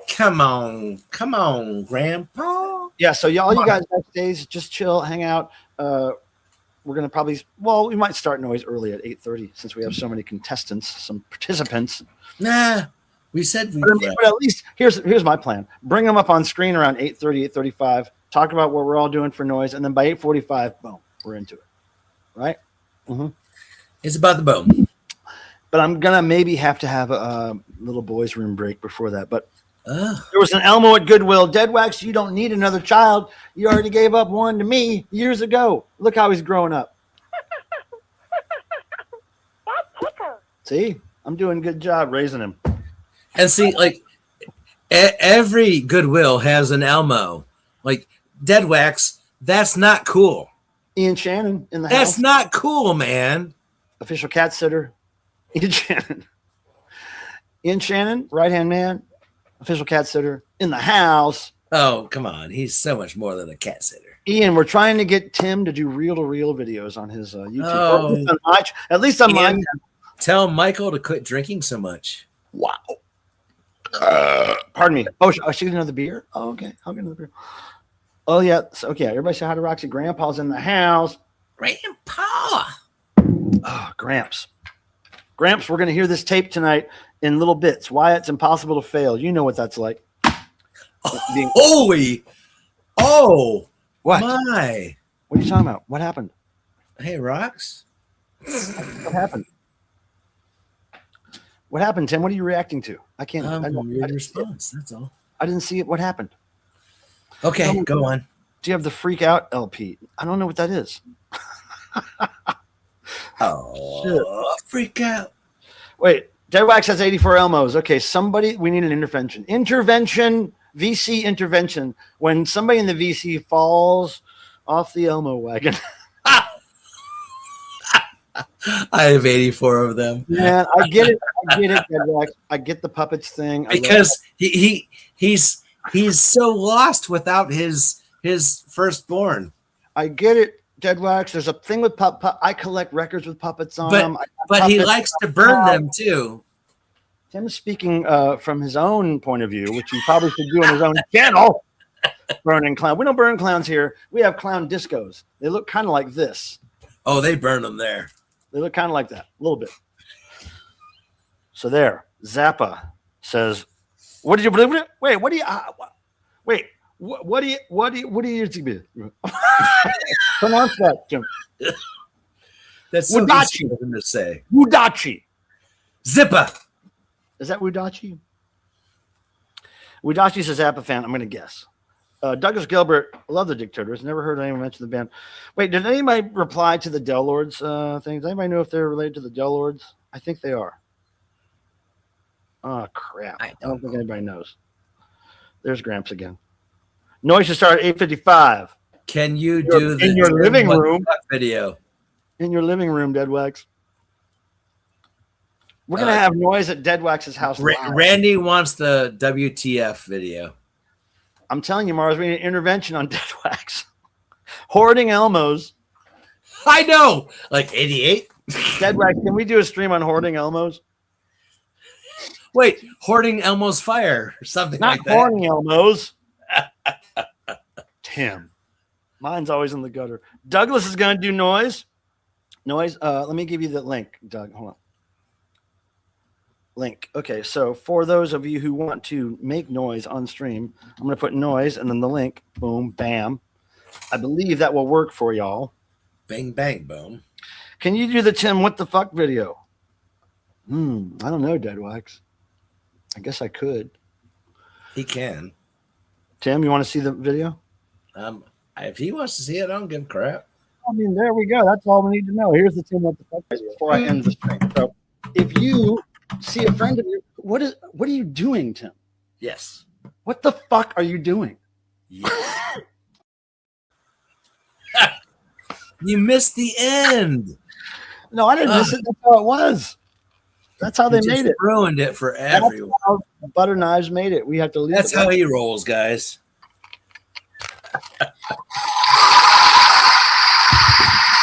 F: Come on, Grandpa.
A: Yeah, so you guys backstage, just chill, hang out. We're gonna probably we might start noise early at 8:30 since we have so many contestants, some participants.
F: Nah, we said we.
A: But at least here's my plan: bring them up on screen around 8:30, 8:35. Talk about what we're all doing for noise, and then by 8:45, boom, we're into it. Right? Mm-hmm.
F: It's about the boom.
A: But I'm gonna maybe have to have a little boys' room break before that. But there was an Elmo at Goodwill. Dead Wax, you don't need another child. You already gave up one to me years ago. Look how he's growing up. See, I'm doing a good job raising him.
F: And see, like every Goodwill has an Elmo. Like Dead Wax, that's not cool.
A: Ian Shannon in the
F: house. That's not cool, man.
A: Official cat sitter, Ian Shannon. Ian Shannon, right-hand man. Official cat sitter in the house.
F: Oh, come on. He's so much more than a cat sitter.
A: Ian, we're trying to get Tim to do reel-to-reel videos on his YouTube.
F: Oh.
A: At least on mine.
F: Tell Michael to quit drinking so much.
A: Wow. Pardon me. Oh, she get another beer? Oh, okay. I'll get another beer. Oh, yeah. So, okay. Everybody say hi to Roxy. Grandpa's in the house.
F: Grandpa.
A: Oh, Gramps. Gramps, we're going to hear this tape tonight in little bits. Why it's impossible to fail. You know what that's like.
F: Holy. Oh.
A: What?
F: My.
A: What are you talking about? What happened?
F: Hey, Rox.
A: What happened? What happened, Tim? What are you reacting to? I can't. I
F: your response. That's all.
A: I didn't see it. What happened?
F: Okay, go on.
A: Do you have the Freak Out LP? I don't know what that is.
F: Oh, Freak Out.
A: Wait, Dead Wax has 84 Elmos. Okay, we need an intervention. VC intervention. When somebody in the VC falls off the Elmo wagon.
F: I have 84 of them.
A: Man, I get it, Dead Wax. I get the puppets thing.
F: Because he's so lost without his his firstborn.
A: I get it, Dead Wax. There's a thing with I collect records with puppets on them.
F: But he likes to burn them too.
A: Tim is speaking from his own point of view, which he probably should do on his own channel. Burning clown. We don't burn clowns here. We have clown discos. They look kind of like this.
F: Oh, they burn them there.
A: They look kind of like that, a little bit. So there, Zappa says, "What did you believe it? Wait, what do you? Wait, what do you pronounce that, Jim?
F: That's so
A: Wudachi.
F: easy for him to say.
A: Wudachi.
F: Zippa.
A: Is that Wudachi? Wudachi's a Zappa fan. I'm going to guess. Douglas Gilbert, I love the Dictators. Never heard anyone mention the band. Wait, did anybody reply to the Del Lords thing? Does anybody know if they're related to the Del Lords? I think they are. Oh, crap. I don't think anybody knows. There's Gramps again. Noise should start at 8:55.
F: Can you do
A: in your living room
F: video?
A: In your living room, Dead Wax. We're going to have noise at Dead Wax's house.
F: Randy wants the WTF video.
A: I'm telling you, Mars, we need an intervention on Dead Wax. Hoarding Elmos.
F: I know. Like 88?
A: Dead Wax, can we do a stream on Hoarding Elmos?
F: Wait, Hoarding Elmo's Fire or something
A: Not
F: like that.
A: Hoarding Elmos. Tim. Mine's always in the gutter. Douglas is going to do noise. Noise. Let me give you the link, Doug. Hold on. Link. Okay, so for those of you who want to make noise on stream, I'm going to put noise and then the link. Boom, bam. I believe that will work for y'all.
F: Bang, bang, boom.
A: Can you do the Tim what the fuck video? I don't know, Dead Wax. I guess I could.
F: He can.
A: Tim, you want to see the video?
F: If he wants to see it, I don't give a crap.
A: I mean, there we go. That's all we need to know. Here's the Tim what the fuck video before I end the stream. So if you see a friend of yours, what are you doing, Tim?
F: Yes.
A: What the fuck are you doing?
F: Yes. You missed the end.
A: No, I didn't miss it. That's how it was. That's how they made it.
F: Ruined it for everyone.
A: That's how Butter Knives made it. We have to leave.
F: That's how he rolls, guys.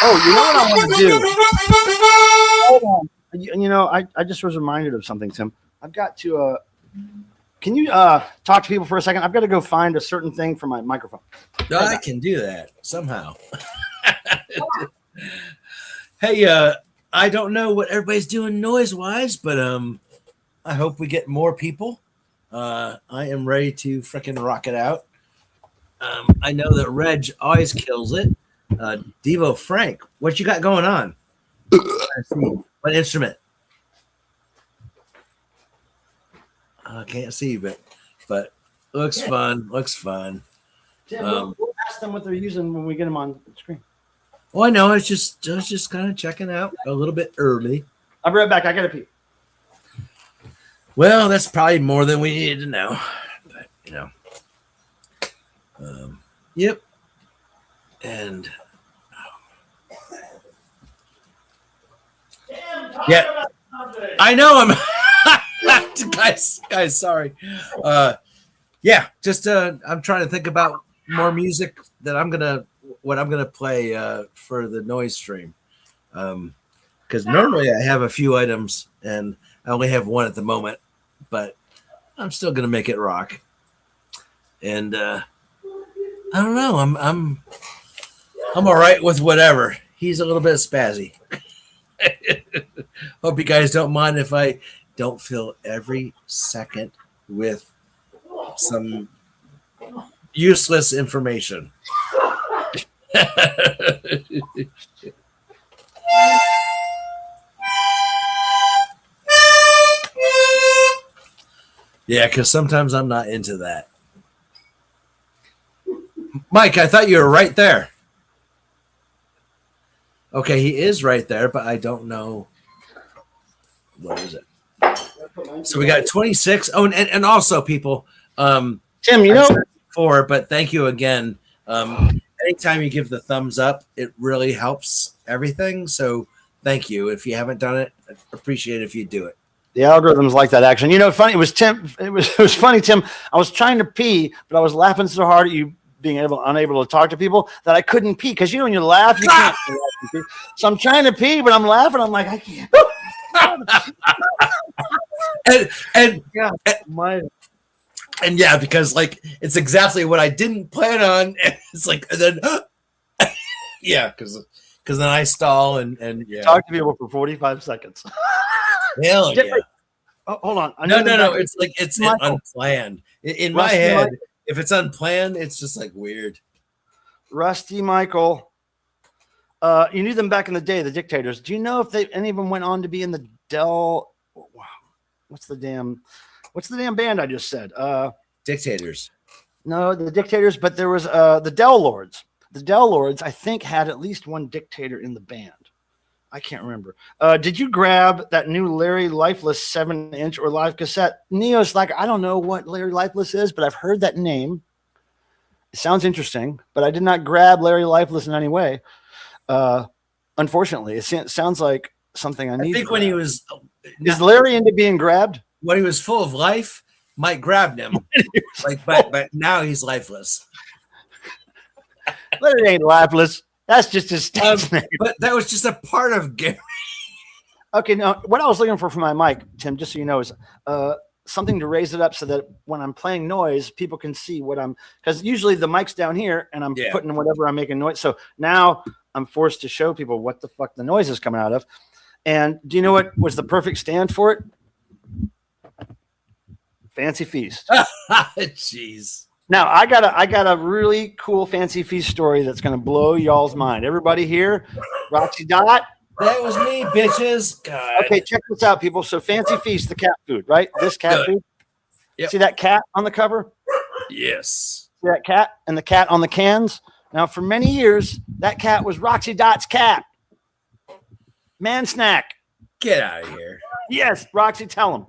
A: Oh, you know what I want to do? Hold on. You know, I just was reminded of something, Tim. I've got to can you talk to people for a second? I've got to go find a certain thing for my microphone.
F: I can do that somehow. Hey, I don't know what everybody's doing noise-wise, but I hope we get more people. I am ready to freaking rock it out. I know that Reg always kills it. Devo Frank, what you got going on? What instrument? I can't see, but looks fun. Looks fun.
A: Tim, we'll ask them what they're using when we get them on the screen.
F: Oh, I know. I was just kind of checking out a little bit early.
A: I'll be right back. I got to pee.
F: Well, that's probably more than we needed to know. But, you know. Yep. And yeah, I know I'm guys, sorry. Yeah, just I'm trying to think about more music that I'm gonna play for the noise stream. Because normally I have a few items and I only have one at the moment, but I'm still gonna make it rock. And I don't know. I'm all right with whatever. He's a little bit spazzy. Hope you guys don't mind if I don't fill every second with some useless information. Yeah, because sometimes I'm not into that. Mike, I thought you were right there. Okay, he is right there, but I don't know. What is it? So we got 26. Oh, and also, people.
A: Tim, you know.
F: But thank you again. Anytime you give the thumbs up, it really helps everything. So thank you. If you haven't done it, I'd appreciate it if you do it.
A: The algorithms like that action. You know, funny. It was Tim. It was funny, Tim. I was trying to pee, but I was laughing so hard at you being unable to talk to people that I couldn't pee because when you laugh, you can't pee. So I'm trying to pee, but I'm laughing. I'm like, I can't.
F: and
A: And
F: yeah, because like it's exactly what I didn't plan on. And it's like, and then yeah, because then I stall and yeah.
A: Talk to people for 45 seconds.
F: Hell yeah.
A: Oh, hold on.
F: No. It's like it's unplanned. In my head, if it's unplanned, it's just like weird.
A: Rusty Michael. You knew them back in the day, the Dictators. Do you know if any of them went on to be in the Dell? Wow. What's the damn band I just said?
F: Dictators.
A: No, the Dictators, but there was the Dell Lords. The Dell Lords, I think, had at least one Dictator in the band. I can't remember. Did you grab that new Larry Lifeless 7-inch or live cassette? Neo's like, I don't know what Larry Lifeless is, but I've heard that name. It sounds interesting, but I did not grab Larry Lifeless in any way. Unfortunately, it sounds like something I need.
F: I think when he was
A: is Larry into being grabbed?
F: When he was full of life, Mike grabbed him. but now he's lifeless.
A: Larry ain't lifeless. That's just his stage name.
F: But that was just a part of Gary.
A: Okay, now what I was looking for my mic, Tim, just so you know, is something to raise it up so that when I'm playing noise, people can see what I'm, because usually the mic's down here and I'm putting whatever I'm making noise. So now I'm forced to show people what the fuck the noise is coming out of. And do you know what was the perfect stand for it? Fancy Feast.
F: Jeez.
A: Now I got a really cool Fancy Feast story that's going to blow y'all's mind. Everybody here, Roxy Dot.
F: That was me, bitches. God.
A: Okay, check this out, people. So Fancy Feast, the cat food, right? This cat food. Yep. See that cat on the cover?
F: Yes.
A: See that cat and the cat on the cans? Now, for many years, that cat was Roxy Dot's cat. Man Snack.
F: Get out of here.
A: Yes, Roxy, tell him.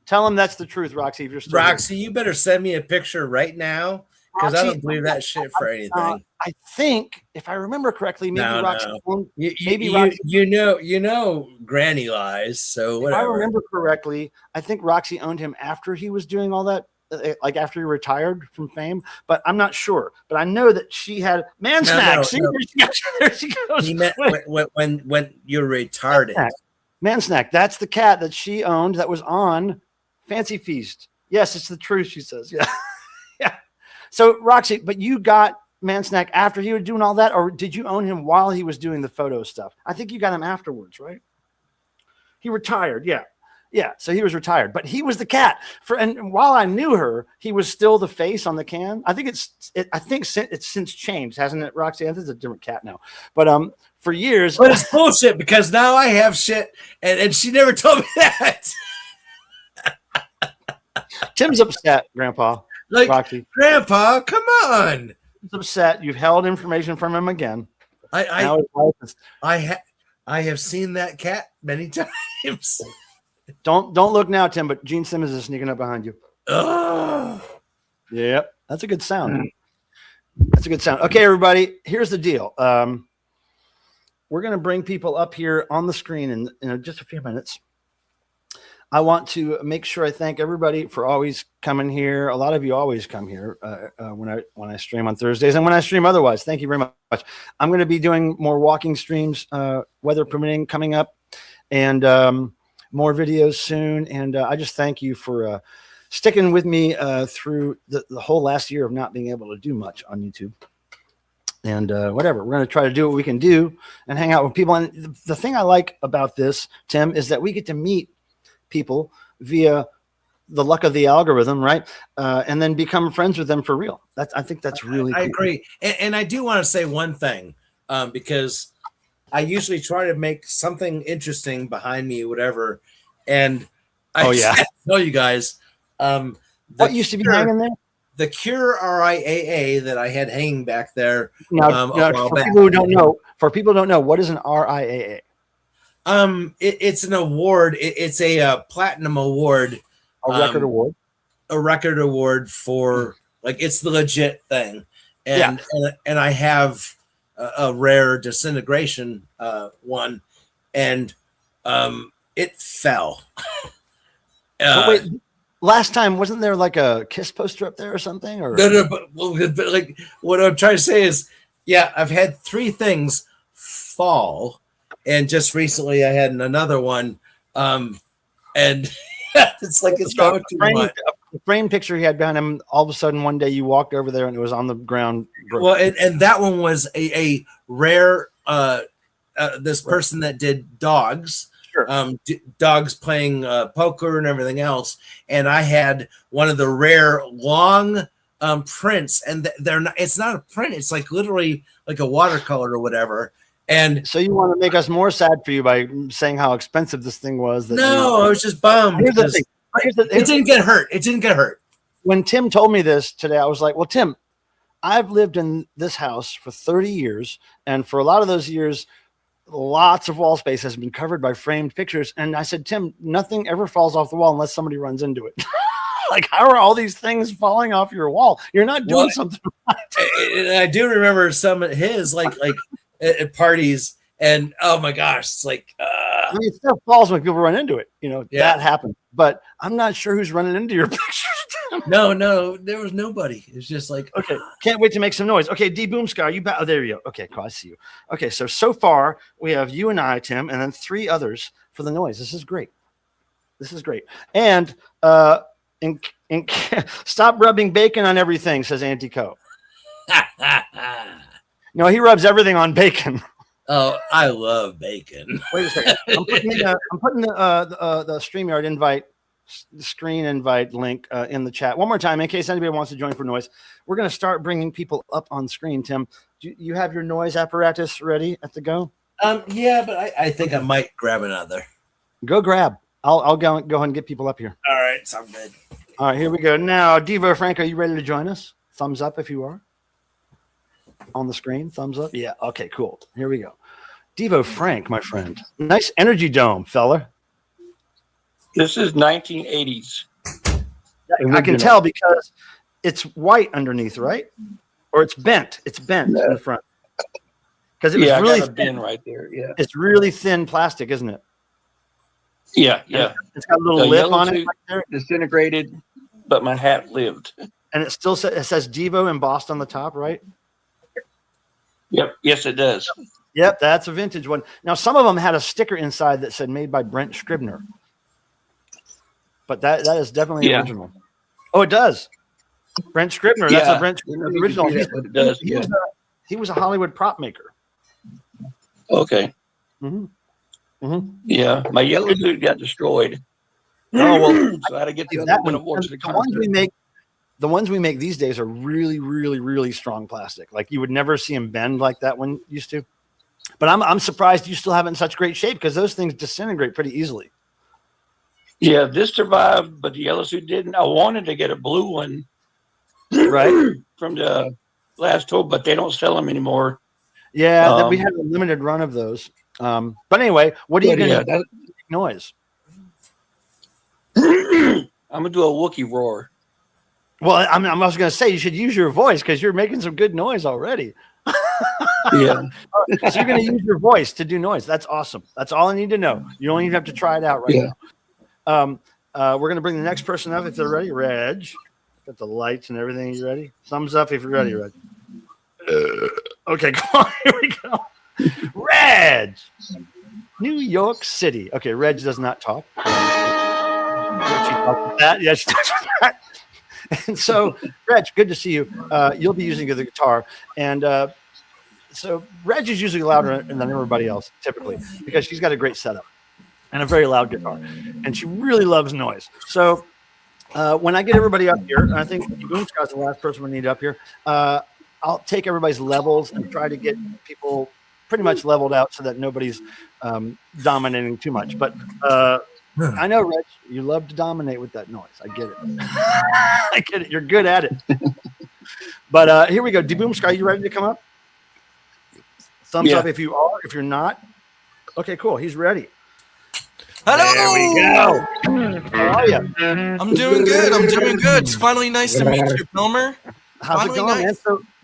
A: Tell him that's the truth, Roxy. If you're still
F: Roxy, you better send me a picture right now because I don't believe that shit for anything.
A: I think, if I remember correctly, maybe Roxy.
F: Roxy, you know, Granny lies. So whatever.
A: If I remember correctly, I think Roxy owned him after he was doing all that, like after he retired from fame. But I'm not sure. But I know that she had Man Snack. See, there she goes.
F: He meant when you're retarded.
A: Man Snack. That's the cat that she owned that was on Fancy Feast. Yes, it's the truth, she says. Yeah. Yeah. So, Roxy, but you got Man Snack after he was doing all that, or did you own him while he was doing the photo stuff? I think you got him afterwards, right? He retired. Yeah. Yeah. So he was retired, but he was the cat and while I knew her, he was still the face on the can. I think it's since changed, hasn't it, Roxy? I think it's a different cat now, but for years.
F: But it's bullshit because now I have shit and she never told me that.
A: Tim's upset, Grandpa.
F: Like,
A: Roxy.
F: Grandpa, come on.
A: He's upset. You've held information from him again.
F: I have seen that cat many times.
A: Don't look now, Tim, but Gene Simmons is sneaking up behind you.
F: Ugh.
A: Yep. That's a good sound. That's a good sound. Okay, everybody, here's the deal. We're going to bring people up here on the screen in just a few minutes. I want to make sure I thank everybody for always coming here. A lot of you always come here when I stream on Thursdays and when I stream otherwise. Thank you very much. I'm going to be doing more walking streams, weather permitting, coming up, and more videos soon. And I just thank you for sticking with me through the whole last year of not being able to do much on YouTube. And whatever, we're going to try to do what we can do and hang out with people. And the thing I like about this, Tim, is that we get to meet people via the luck of the algorithm, right? And then become friends with them for real. I think that's really cool.
F: I agree. And I do want to say one thing, because I usually try to make something interesting behind me, whatever. And I tell you guys,
A: what used to be hanging there?
F: The Cure RIAA that I had hanging back there.
A: Now, people who don't know, what is an RIAA?
F: It's an award. It's a platinum award.
A: A record award.
F: A record award for it's the legit thing. And I have a rare disintegration one, and it fell.
A: Wait, last time, wasn't there like a Kiss poster up there or something? Or
F: No, but like what I'm trying to say is, yeah, I've had 3 things fall, and just recently I had another one, and it's like it's not too much.
A: The frame picture he had behind him, all of a sudden one day you walked over there and it was on the ground. Broken.
F: Well, and that one was a rare. This person that did dogs.
A: Sure.
F: Dogs playing poker and everything else, and I had one of the rare long prints, and they're not. It's not a print; it's like literally like a watercolor or whatever. And
A: so you want to make us more sad for you by saying how expensive this thing was?
F: No, I was just bummed.
A: Here's the thing.
F: It didn't get hurt. It didn't get hurt.
A: When Tim told me this today, I was like, "Well, Tim, I've lived in this house for 30 years, and for a lot of those years." Lots of wall space has been covered by framed pictures. And I said, Tim, nothing ever falls off the wall unless somebody runs into it. Like, how are all these things falling off your wall? You're not doing something right.
F: I do remember some of his, like at parties, and oh my gosh, it's like,
A: I mean, it still falls when people run into it. That happened. But I'm not sure who's running into your pictures.
F: No, there was nobody. It's just like,
A: okay, can't wait to make some noise. Okay, D Boom Sky, you oh, there you go. Okay, cool, I see you. Okay, so far we have you and I, Tim, and then 3 others for the noise. This is great. And stop rubbing bacon on everything, says Auntie Co. No, he rubs everything on bacon.
F: Oh, I love bacon.
A: Wait a second. I'm putting the StreamYard invite. The screen invite link in the chat one more time in case anybody wants to join for noise. We're going to start bringing people up on screen. Tim, do you have your noise apparatus ready at the go?
F: Yeah, but I think I might grab another.
A: Go grab. I'll go ahead and get people up here.
F: All right, sounds good.
A: All right, here we go. Now, Devo Frank, are you ready to join us? Thumbs up if you are. On the screen, thumbs up. Yeah. Okay. Cool. Here we go. Devo Frank, my friend. Nice energy dome, fella.
G: This is 1980s.
A: I can tell because it's white underneath, right? Or it's bent. It's bent in the front. Because it was really
G: thin right there. Yeah.
A: It's really thin plastic, isn't it?
G: Yeah.
A: It's got a little lip on it right there.
G: Disintegrated, but my hat lived.
A: And it still says Devo embossed on the top, right?
G: Yep. Yes, it does.
A: Yep, that's a vintage one. Now, some of them had a sticker inside that said made by Brent Scribner. But that is definitely original. Oh, it does. Brent Scribner. That's a Brent Scribner original.
G: It does.
A: He was a Hollywood prop maker.
G: Okay. Yeah, my yellow suit got destroyed. Oh well, so I had to get the other one.
A: The ones we make these days are really, really, really strong plastic. Like you would never see them bend like that one used to. But I'm surprised you still have it in such great shape because those things disintegrate pretty easily.
G: Yeah, this survived, but the yellow suit didn't. I wanted to get a blue one,
A: right,
G: from the last tour, but they don't sell them anymore.
A: Yeah, we had a limited run of those. But anyway, what are you going to do? Noise.
G: I'm gonna do a Wookiee roar.
A: Well, I was going to say you should use your voice because you're making some good noise already.
G: Yeah.
A: So you're going to use your voice to do noise. That's awesome. That's all I need to know. You don't even have to try it out right now. We're going to bring the next person up if they're ready. Reg, got the lights and everything. You ready? Thumbs up if you're ready, Reg. Okay, come on. Here we go. Reg, New York City. Okay, Reg does not talk. She talks with that. Yeah, she talks with that. And so, Reg, good to see you. You'll be using the guitar. And so Reg is usually louder than everybody else, typically, because she's got a great setup and a very loud guitar. And she really loves noise. So when I get everybody up here, and I think Boom Scott's the last person we need up here, I'll take everybody's levels and try to get people pretty much leveled out so that nobody's dominating too much. But I know, Reg, you love to dominate with that noise. I get it. I get it. You're good at it. But here we go. D-Boom Sky, you ready to come up? Thumbs up if you are. If you're not, okay, cool. He's ready.
H: Hello.
A: There we go. How are you?
H: I'm doing good. It's finally nice to meet you, Pilmer.
A: How's it going, man?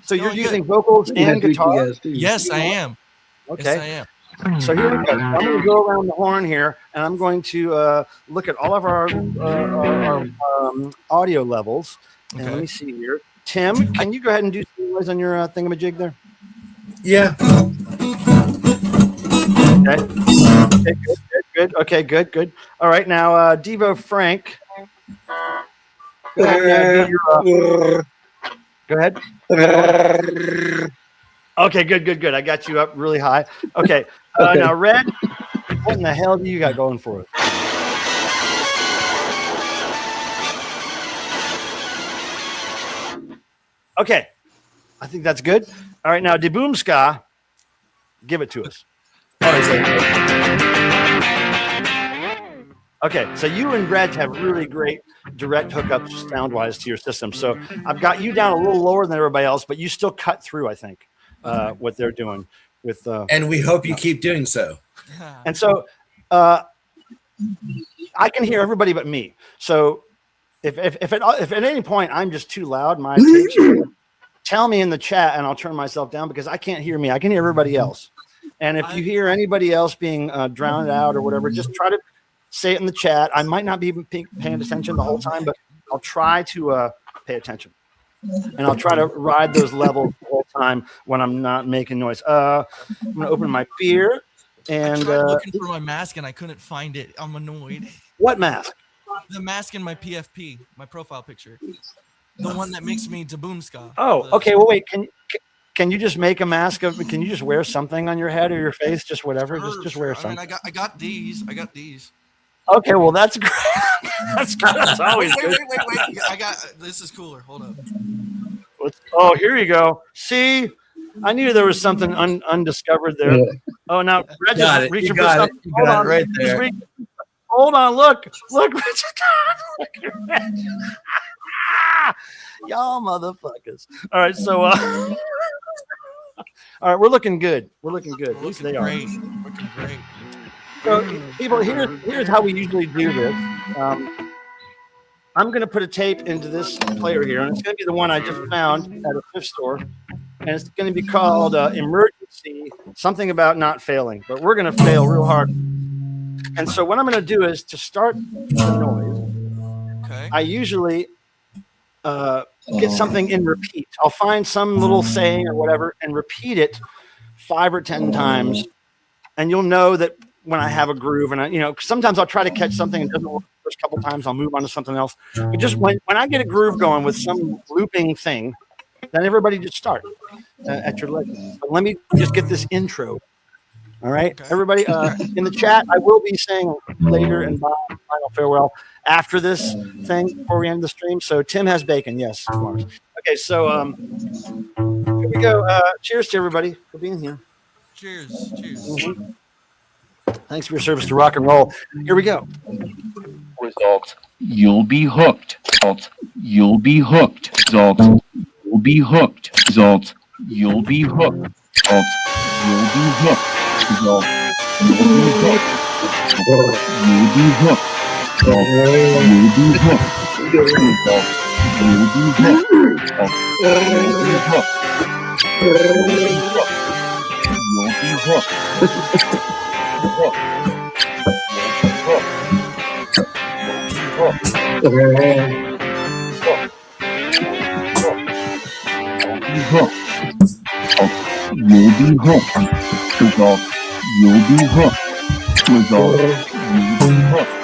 A: So you're using vocals and guitar?
H: Yes, I am.
A: Okay.
H: Yes, I am.
A: So here we go. I'm going to go around the horn here, and I'm going to look at all of our audio levels. And
H: Okay.
A: let me see here. Tim, can you go ahead and do some noise on your thingamajig there?
F: Yeah.
A: Okay, good. Okay, good. All right, now, Devo Frank. Go ahead. Go ahead. Okay, good. I got you up really high. Okay, now, Red, what in the hell do you got going for us? Okay, I think that's good. All right, now, Deboomska, give it to us. Okay, so you and Reg have really great direct hookups sound-wise to your system. So I've got you down a little lower than everybody else, but you still cut through, I think, what they're doing with.
F: And we hope you keep doing so.
A: And so I can hear everybody but me. So if at any point I'm just too loud, my tapes tell me in the chat, and I'll turn myself down because I can't hear me. I can hear everybody else. And if you hear anybody else being drowned out or whatever, just try to say it in the chat. I might not be paying attention the whole time, but I'll try to pay attention. And I'll try to ride those levels the whole time when I'm not making noise. I'm going to open my beer. And
H: I tried looking for my mask and I couldn't find it. I'm annoyed.
A: What mask?
H: The mask in my PFP, my profile picture. The one that makes me Daboomska.
A: Oh, okay. Well, wait. Can you just make a mask of? Can you just wear something on your head or your face? Just whatever. Just wear something.
H: I mean, I got these.
A: Okay, well that's great. That's good. That's always good.
H: Wait. I got this is cooler. Hold up.
A: Oh, here you go. See, I knew there was something undiscovered there. Yeah. Oh, now Reg is reaching for something.
F: Hold on, right there.
A: Hold on, look, Reg. Y'all motherfuckers. All right, so all right, we're looking good. At least they are.
H: Looking great.
A: So, people, here's how we usually do this. I'm going to put a tape into this player here, and it's going to be the one I just found at a thrift store, and it's going to be called Emergency, something about not failing, but we're going to fail real hard. And so what I'm going to do is to start the noise, I usually get something in repeat. I'll find some little saying or whatever and repeat it 5 or 10 times, and you'll know that when I have a groove, and sometimes I'll try to catch something and it doesn't work the first couple times. I'll move on to something else. But just when I get a groove going with some looping thing, then everybody just start at your leg. But let me just get this intro. All right, everybody in the chat, I will be saying later and final farewell after this thing before we end the stream. So Tim has bacon. Yes, of course. Okay, so here we go. Cheers to everybody for being here.
H: Cheers.
A: Mm-hmm. Thanks for your service to rock and roll. Here we go.
I: Result. You'll be hooked. Result. You'll be hooked. Result. You'll be hooked. Result. You'll be hooked. Result. You'll be hooked. Result. You'll be hooked. You'll be hooked. Result. You'll be hooked. Result. You'll be hooked. You'll be hooked. You'll be hooked. You'll be hooked. Result. You'll be hooked. Result. You'll be hooked.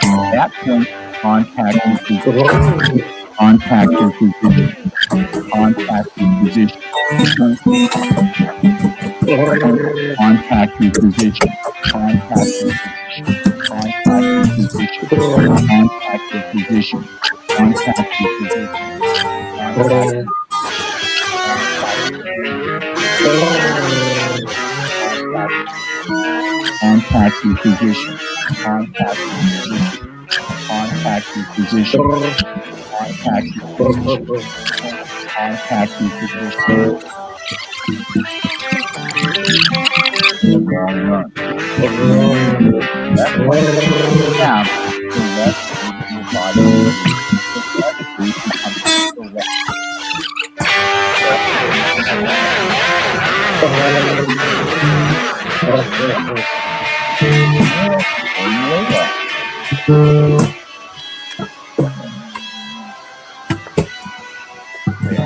I: At that point, contact your physician. Contact your physician. Contact your physician. Contact your physician. Contact your physician. Contact your physician. Contact your physician. Contact your physician. Contact your physician. Contact your physician. Contact your physician. Down the left of your body. The left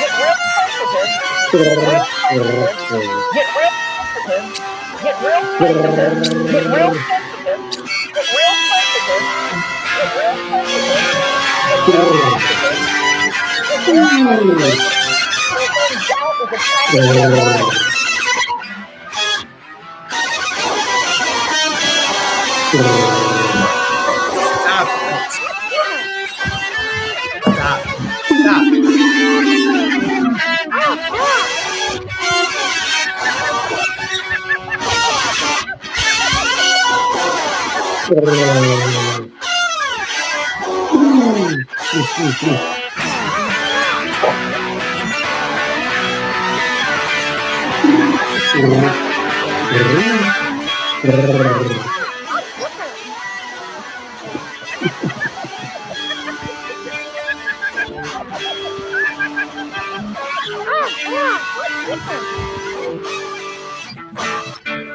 J: Get real sensitive. Get real sensitive. Get real sensitive. Get real sensitive. Get real sensitive. Get real sensitive. Get real sensitive. Get real sensitive. Get real sensitive. When doubt is attacking your mind.
F: Stop. Stop. Stop.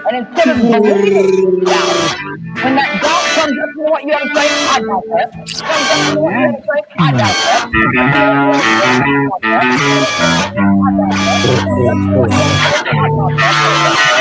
J: And instead of believing doubt, when that doubt comes up, you know what you have to say? I doubt that. Comes up, you know what you have to say? I doubt that. I doubt that.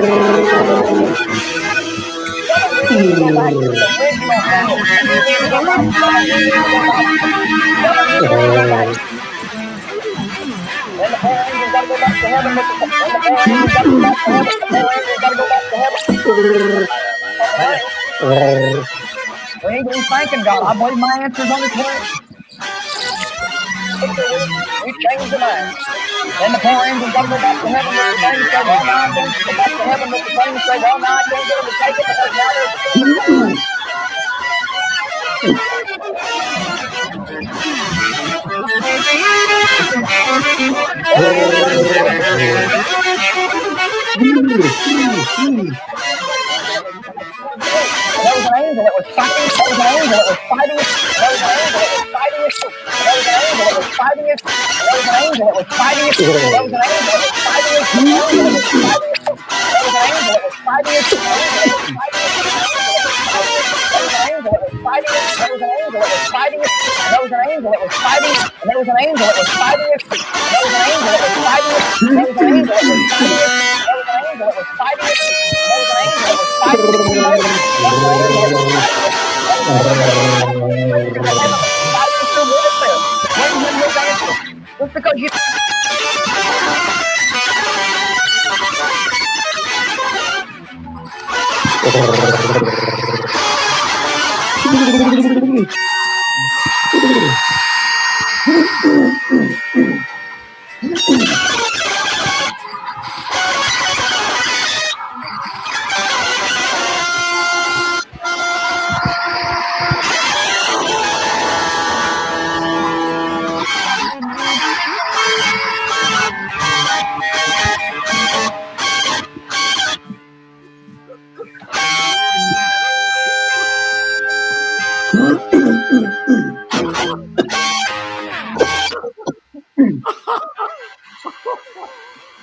J: need to go back to the original house. Some of you need to go back. Some of you need to go back. Some of you need to go back. And the poor angels gotta go back to heaven. And the poor angels gotta go back to heaven. The poor angels gotta go back to heaven. We ain't been thanking God. I believe my answer's on its way. We changed the mind. And the poor angels gotta go back to heaven with the things say, well, now I can't go back to heaven with the things say, well, now I can't get them to take it because now there's There was an angel that was fighting. There was an angel that was fighting. There was an angel that was fighting. There was an angel that was fighting. There was an angel that was fighting. There was an angel that was fighting. There was an angel that was fighting. There was an angel that was fighting. There was an angel that was fighting. There was an angel that was fighting. There was an angel that was fighting. There was an angel that was fighting. There was an angel that was fighting. There was an angel that was fighting. There was an angel that was fighting. There was an angel that was fighting. There was an angel that was just because you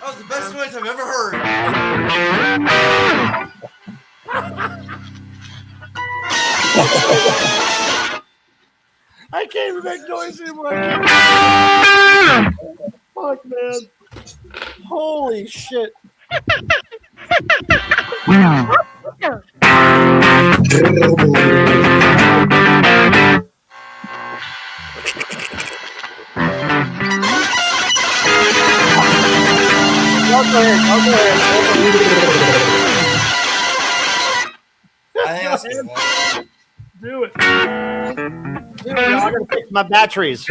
H: That was the best noise I've ever heard.
A: I can't even make noise anymore. Fuck, man. Holy shit. Do it. I'm gonna fix my batteries.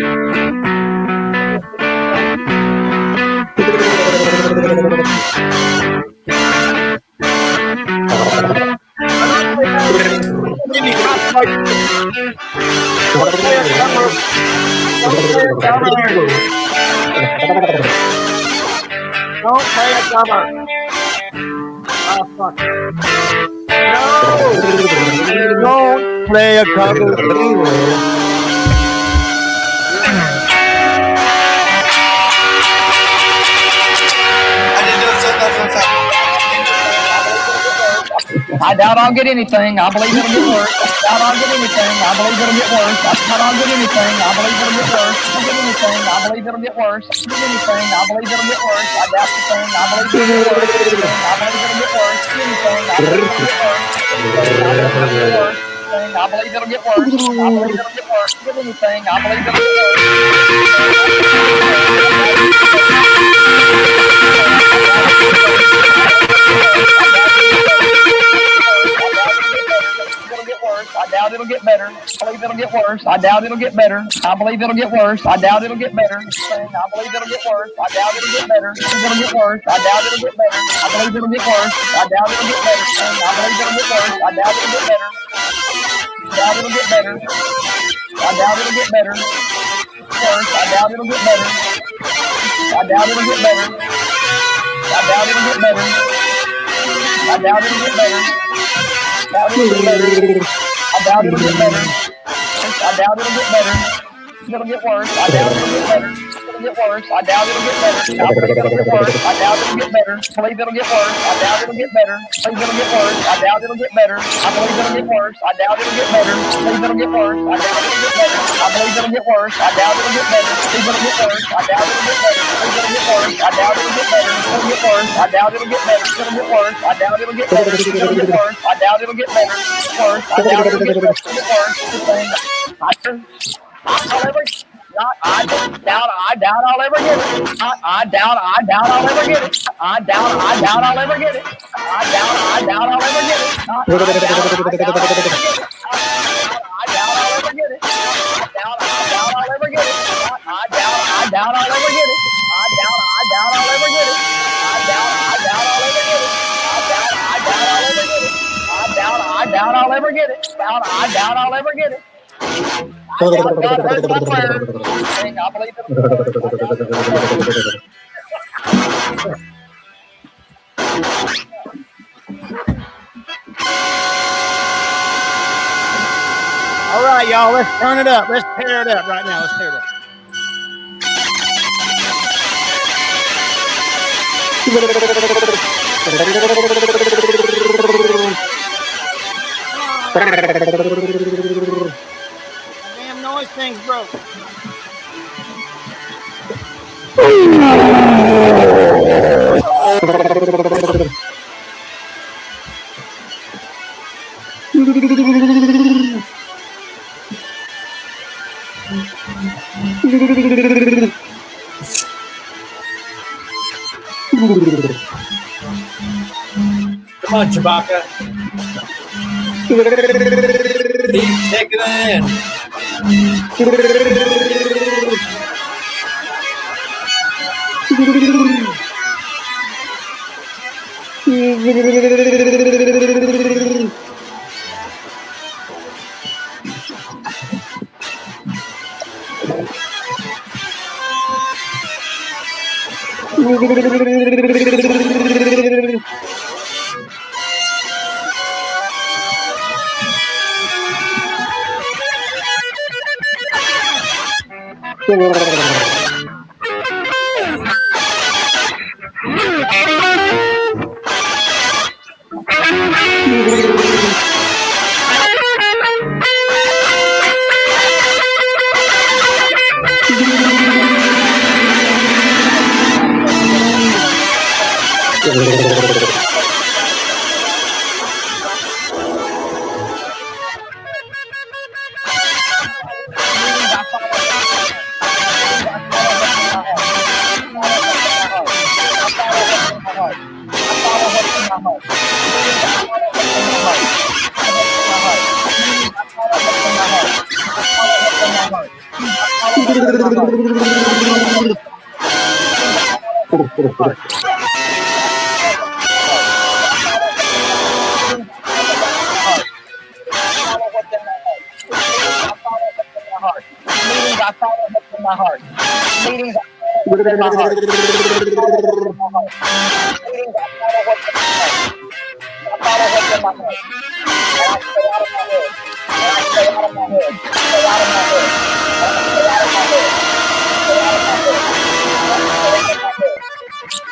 A: Don't play a cover. Oh, fuck. No! Don't play a cover.
J: I doubt I'll get anything. I believe it'll get worse. I doubt I'll get anything. I believe it'll get worse. I doubt I'll get anything. I believe it'll get worse. I'll get anything. anything. I believe it'll get worse. Give anything. I believe it'll get worse. I doubt the thing. I believe it'll get worse. I believe it'll get worse. Anything. I believe it'll get worse. Anything. I believe it'll get worse. I believe it'll get worse. Give anything. I believe it'll get worse. I doubt it'll get better. I believe it'll get worse. I doubt it'll get better. I believe it'll get worse. I doubt it'll get better. I believe it'll get worse. I doubt it'll get better. It'll get worse. I doubt it'll get better. I believe it'll get worse. I doubt it'll get better. I believe it'll get worse. I doubt it'll get better. I doubt it'll get better. I doubt it'll get better. Worse. I doubt it'll get better. I doubt it'll get better. I doubt it'll get better. I doubt it'll get better. I doubt it'll get better. I doubt it'll get better. I doubt it'll get better. It'll get worse. I doubt it'll get better. It'll get worse. I doubt it'll get better. I believe it'll get worse. I doubt it'll get better. I believe it'll get worse. I doubt it'll get better. I believe it'll get worse. I doubt it'll get better. I believe it'll get worse. I doubt it'll get better. I believe it'll get worse. I doubt it'll get better. I believe it'll get worse. I doubt it'll get better. I believe it'll get worse. I doubt it'll get better. I believe it'll get worse. I doubt it'll get better. It'll get worse. I doubt it'll get better. It'll get worse. I doubt it'll get better. It'll get worse. I doubt it'll get better. Worse. I doubt it'll get better. It'll get worse. I doubt I'll ever get it. I doubt I'll ever get it. I doubt I'll ever get it. I doubt I'll ever get it. I doubt I'll ever get it. I doubt I'll ever get it. I doubt I'll ever get it. I doubt I'll ever get it. I doubt I'll ever get it. I doubt I'll ever get it. I doubt I'll ever get it. I doubt I'll ever get it. I doubt God heard my prayer. I believe it.
A: All right, y'all, let's turn it up. Let's tear it up right now. Let's tear it up. Damn noise thing's broke.
F: Come on, Chewbacca. Keep taking it in.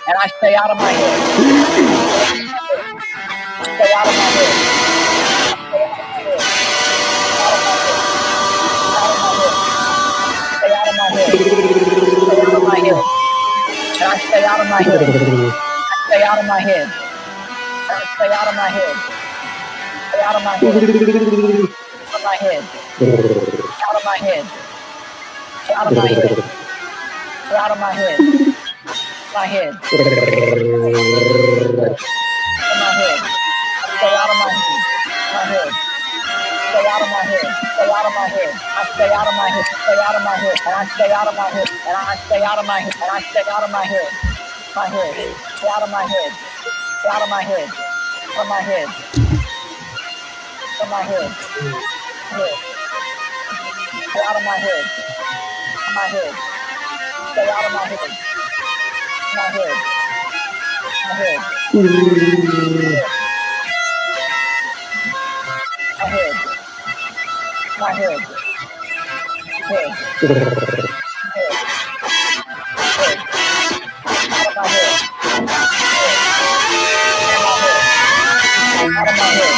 J: And I stay out of my head. Stay out of my head. Stay out of my head. stay out of my head. Stay out of my head. Stay out of my head. Stay out of my head. Out of my head. Out of my head. Out of my head. Out of my head. My head. Out of my head. Stay out of my head. My head. Stay out of my head. Stay out of my head. I stay out of my head. Stay out of my head. And I stay out of my head. And I stay out of my head. And I stay out of my head. My head. Stay out of my head. Stay out of my head. Out of my head. Out of my head. Head. Stay out of my head. My head. Stay out of my head. My head. My head. My head. My head. Head. Head. Out of my head. Out of my head.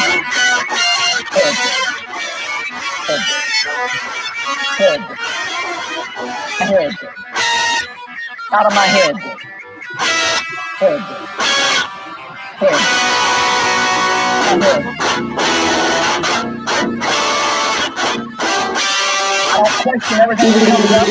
J: Head. Head. Head. Head. Out of my head. Head. Head. My head. I don't question everything that comes up.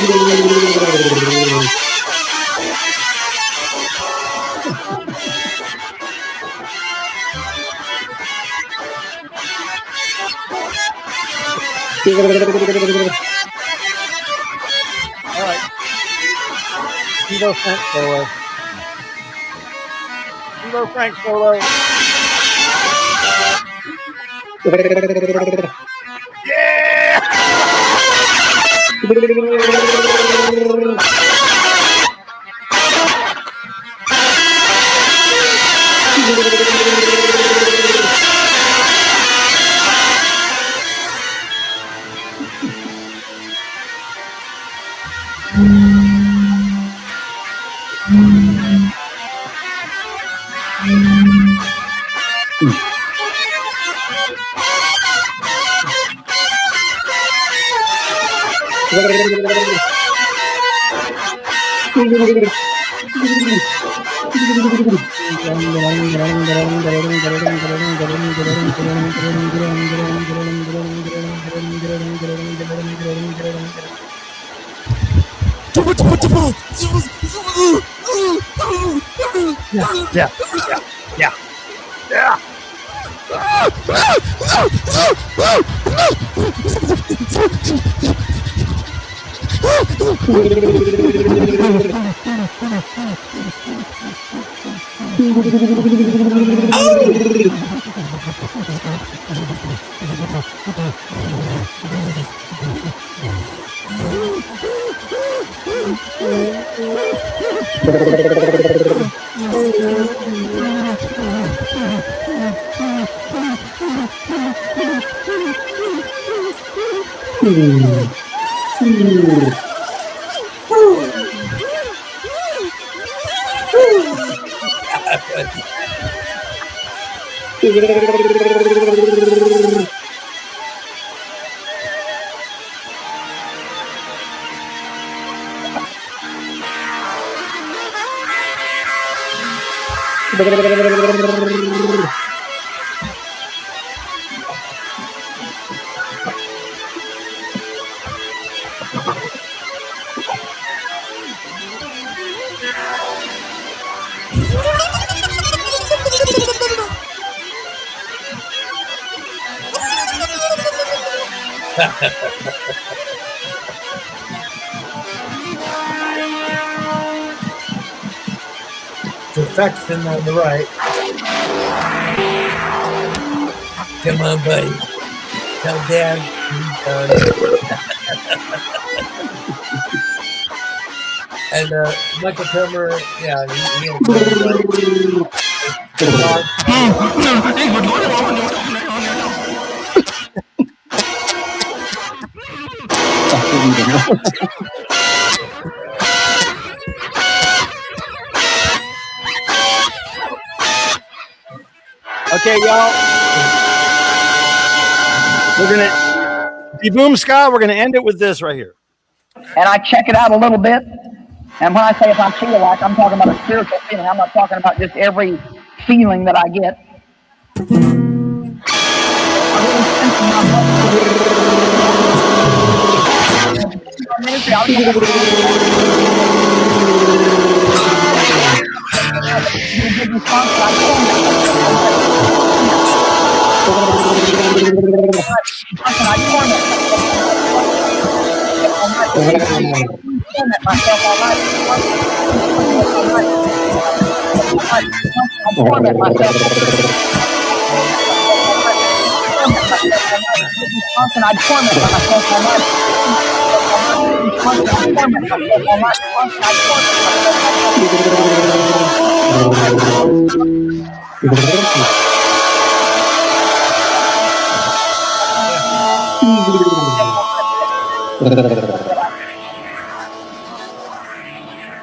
A: All right. Evo Frank solo. Evo Frank solo. Yeah! Yeah.
F: Perfection on the right. Come on, buddy. Tell Dad he's done. And Michael Kilmer, yeah, he
A: Okay, y'all. We're gonna deboom ska. We're gonna end it with this right here.
J: And I check it out a little bit. And when I say if I feel like, I'm talking about a spiritual feeling. I'm not talking about just every feeling that I get.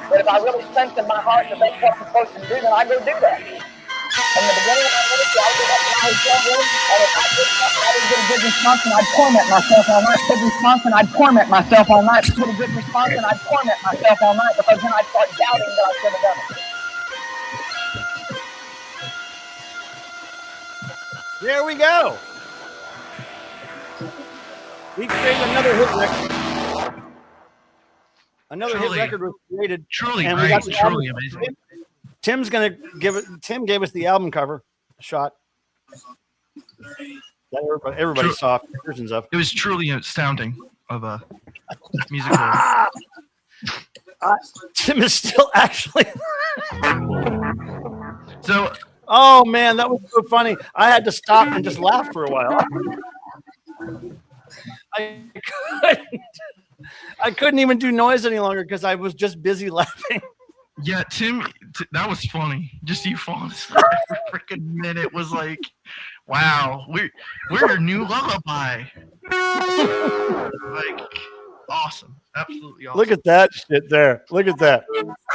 J: But if I really sense in my heart that that's what I'm supposed to do, then I go do that. In the beginning of my ministry, I would go back to my hotel room, and if I did something, I didn't get a good response, and I'd torment myself all night. Good response, and I'd torment myself all night. Get a good response, and I'd torment myself all night, because then I'd start doubting that I should have done it.
A: There we go. We created another hit record. Another hit record was created.
H: Truly
A: and
H: great.
A: we got the
H: Truly
A: album.
H: amazing.
A: Tim's gonna give it. Tim gave us the album cover shot that everybody saw versions of.
H: It was truly astounding of a musical.
A: Tim is still actually.
H: So.
A: Oh man, that was so funny. I had to stop and just laugh for a while. I couldn't even do noise any longer because I was just busy laughing.
H: Yeah, Tim, that was funny. Just you falling asleep every freaking minute was like, wow, we're your new lullaby. Like, awesome, absolutely awesome.
A: Look at that shit there. Look at that.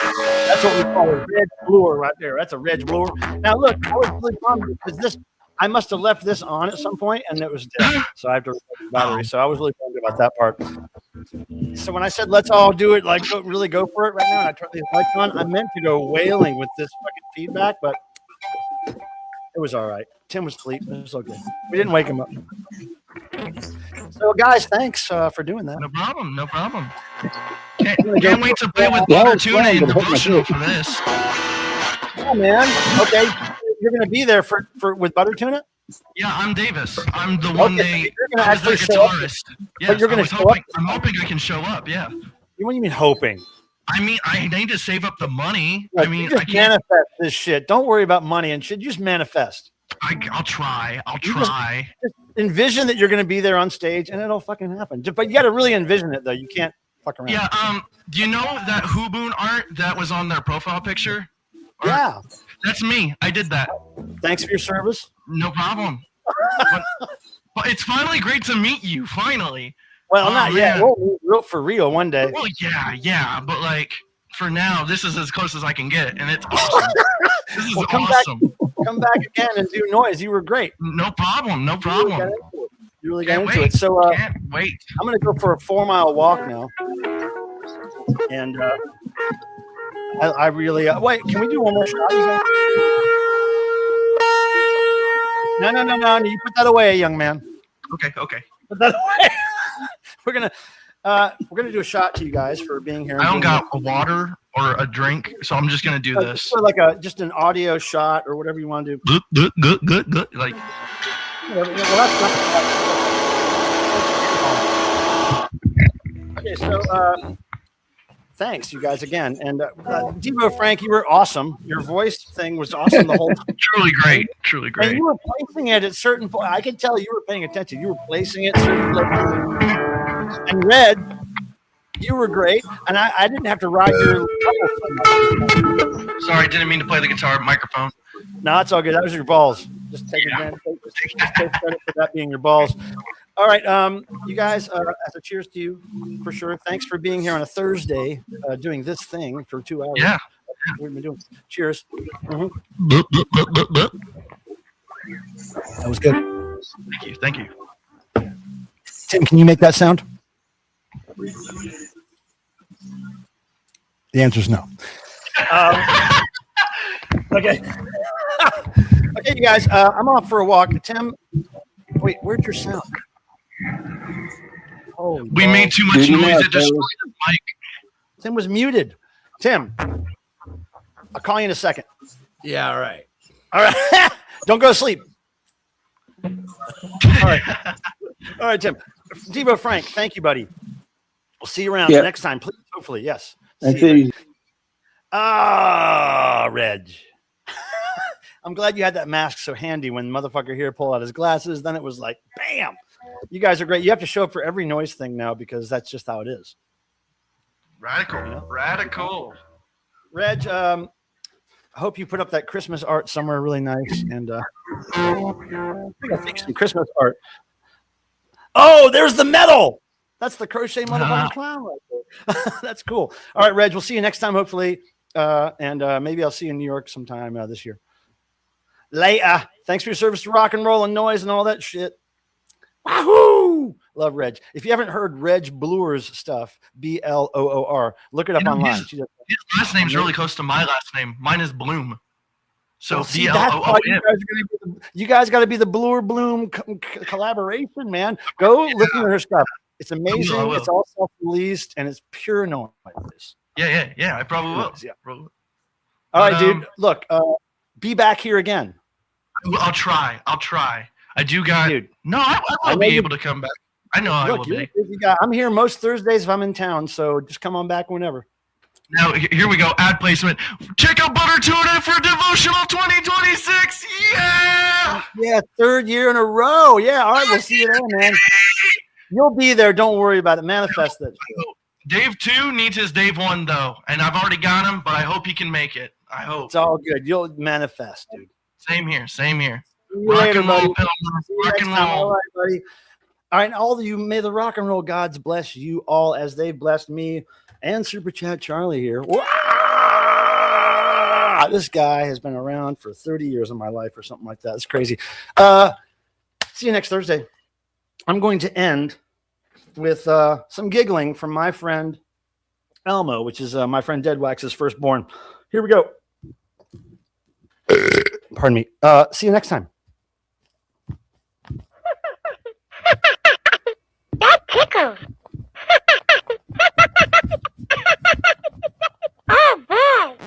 A: That's what we call a red blower right there. That's a red blower. Now look, I was really bummed because I must have left this on at some point and it was dead. So I have to replace the battery. So I was really bummed about that part. So when I said let's all do it, like really go for it right now, and I turned these lights on, I meant to go wailing with this fucking feedback, but it was all right. Tim was asleep. It was okay. We didn't wake him up. So guys, thanks for doing that.
H: No problem. No problem. Can't wait to play with Butter Tuna in devotional for this.
A: Yeah, man. Okay, you're gonna be there for with Butter Tuna.
H: Yeah, I'm Davis. I'm the one
A: you're gonna actually show up.
H: Yes,
A: But you're gonna show up.
H: I'm hoping I can show up. Yeah.
A: What do you mean hoping?
H: I mean, I need to save up the money.
A: Like,
H: I mean,
A: just
H: I can't
A: manifest this shit. Don't worry about money and shit. Just manifest.
H: I'll try.
A: Just envision that you're going to be there on stage, and it'll fucking happen. But you got to really envision it, though. You can't fuck around.
H: Yeah. Do you know that Huboon art that was on their profile picture?
A: Yeah.
H: That's me. I did that.
A: Thanks for your service.
H: No problem. but it's finally great to meet you. Finally.
A: Well, not yet. We'll meet real for real one day.
H: Well, yeah. But like for now, this is as close as I can get, and it's awesome. This is awesome.
A: Come back again and do noise. You were great.
H: No problem. No problem.
A: You really got into it. So
H: can't wait.
A: I'm going to go for a 4-mile walk now. And I really wait. Can we do one more shot? No. You put that away, young man.
H: Okay.
A: Put that away. We're gonna do a shot to you guys for being here.
H: I don't got a water or a drink, so I'm just gonna do this.
A: Like just an audio shot or whatever you want to do.
H: Good. Like.
A: Well, that's not. Okay, so thanks, you guys, again. And Devo Frank, you were awesome. Your voice thing was awesome the whole time.
H: Truly great. And
A: you were placing it at certain points. I could tell you were paying attention. You were placing it certain places. And Red, you were great. And I didn't have to ride your couple.
H: Sorry, didn't mean to play the guitar microphone.
A: No, it's all good. That was your balls. Just take advantage. Just take credit for that being your balls. All right, you guys, as a cheers to you, for sure. Thanks for being here on a Thursday, doing this thing for 2 hours.
H: Yeah.
A: We've been doing. Cheers.
H: That
A: was good.
H: Thank you.
A: Tim, can you make that sound? The answer is no. Okay. Okay, you guys. I'm off for a walk. Tim, wait, where'd your sound? Oh,
H: We made too much noise. It destroyed the mic.
A: Tim was muted. Tim, I'll call you in a second.
F: Yeah, all right.
A: All right. Don't go to sleep. All right. All right, Tim. Devo Frank, thank you, buddy. We'll see you around next time, please. Hopefully, yes.
G: That's
A: See you,
G: easy.
A: Reg. I'm glad you had that mask so handy when motherfucker here pulled out his glasses. Then it was like, bam. You guys are great. You have to show up for every noise thing now because that's just how it is.
H: Radical. Radical.
A: Reg, I hope you put up that Christmas art somewhere really nice. And I think some Christmas art. Oh, there's the medal. That's the crochet motherfucking clown right there. That's cool. All right, Reg, we'll see you next time, hopefully. And maybe I'll see you in New York sometime this year. Later. Thanks for your service to rock and roll and noise and all that shit. Wahoo! Love Reg. If you haven't heard Reg Bloor's stuff, Bloor, look it up online.
H: His last name's really close to my last name. Mine is Bloom. So
A: well, see, that's why
H: Bloom.
A: you guys got to be the Bloor Bloom collaboration, man. Go listen to her stuff. It's amazing. It's all self-released and it's pure noise.
H: Yeah. I probably will.
A: Yeah. All right, dude. Look, be back here again.
H: I'll try. I do got. Dude, no, I will be able to come back. I know I will be.
A: I'm here most Thursdays if I'm in town, so just come on back whenever.
H: Now, here we go. Ad placement. Check out Butter Tuna for Devotional 2026. Yeah!
A: Yeah, third year in a row. Yeah, all right, we'll see you there, man. You'll be there. Don't worry about it. Manifest it.
H: Dave 2 needs his Dave 1, though, and I've already got him, but I hope he can make it. I hope.
A: It's all good. You'll manifest, dude.
H: Same here.
A: Rock and roll,
H: rock and roll.
A: All right, buddy. All right, all of you, may the rock and roll gods bless you all as they've blessed me and Super Chat Charlie here. Wow! This guy has been around for 30 years of my life or something like that. It's crazy. See you next Thursday. I'm going to end with some giggling from my friend Elmo, which is my friend Deadwax's firstborn. Here we go. Pardon me. See you next time.
K: That tickles.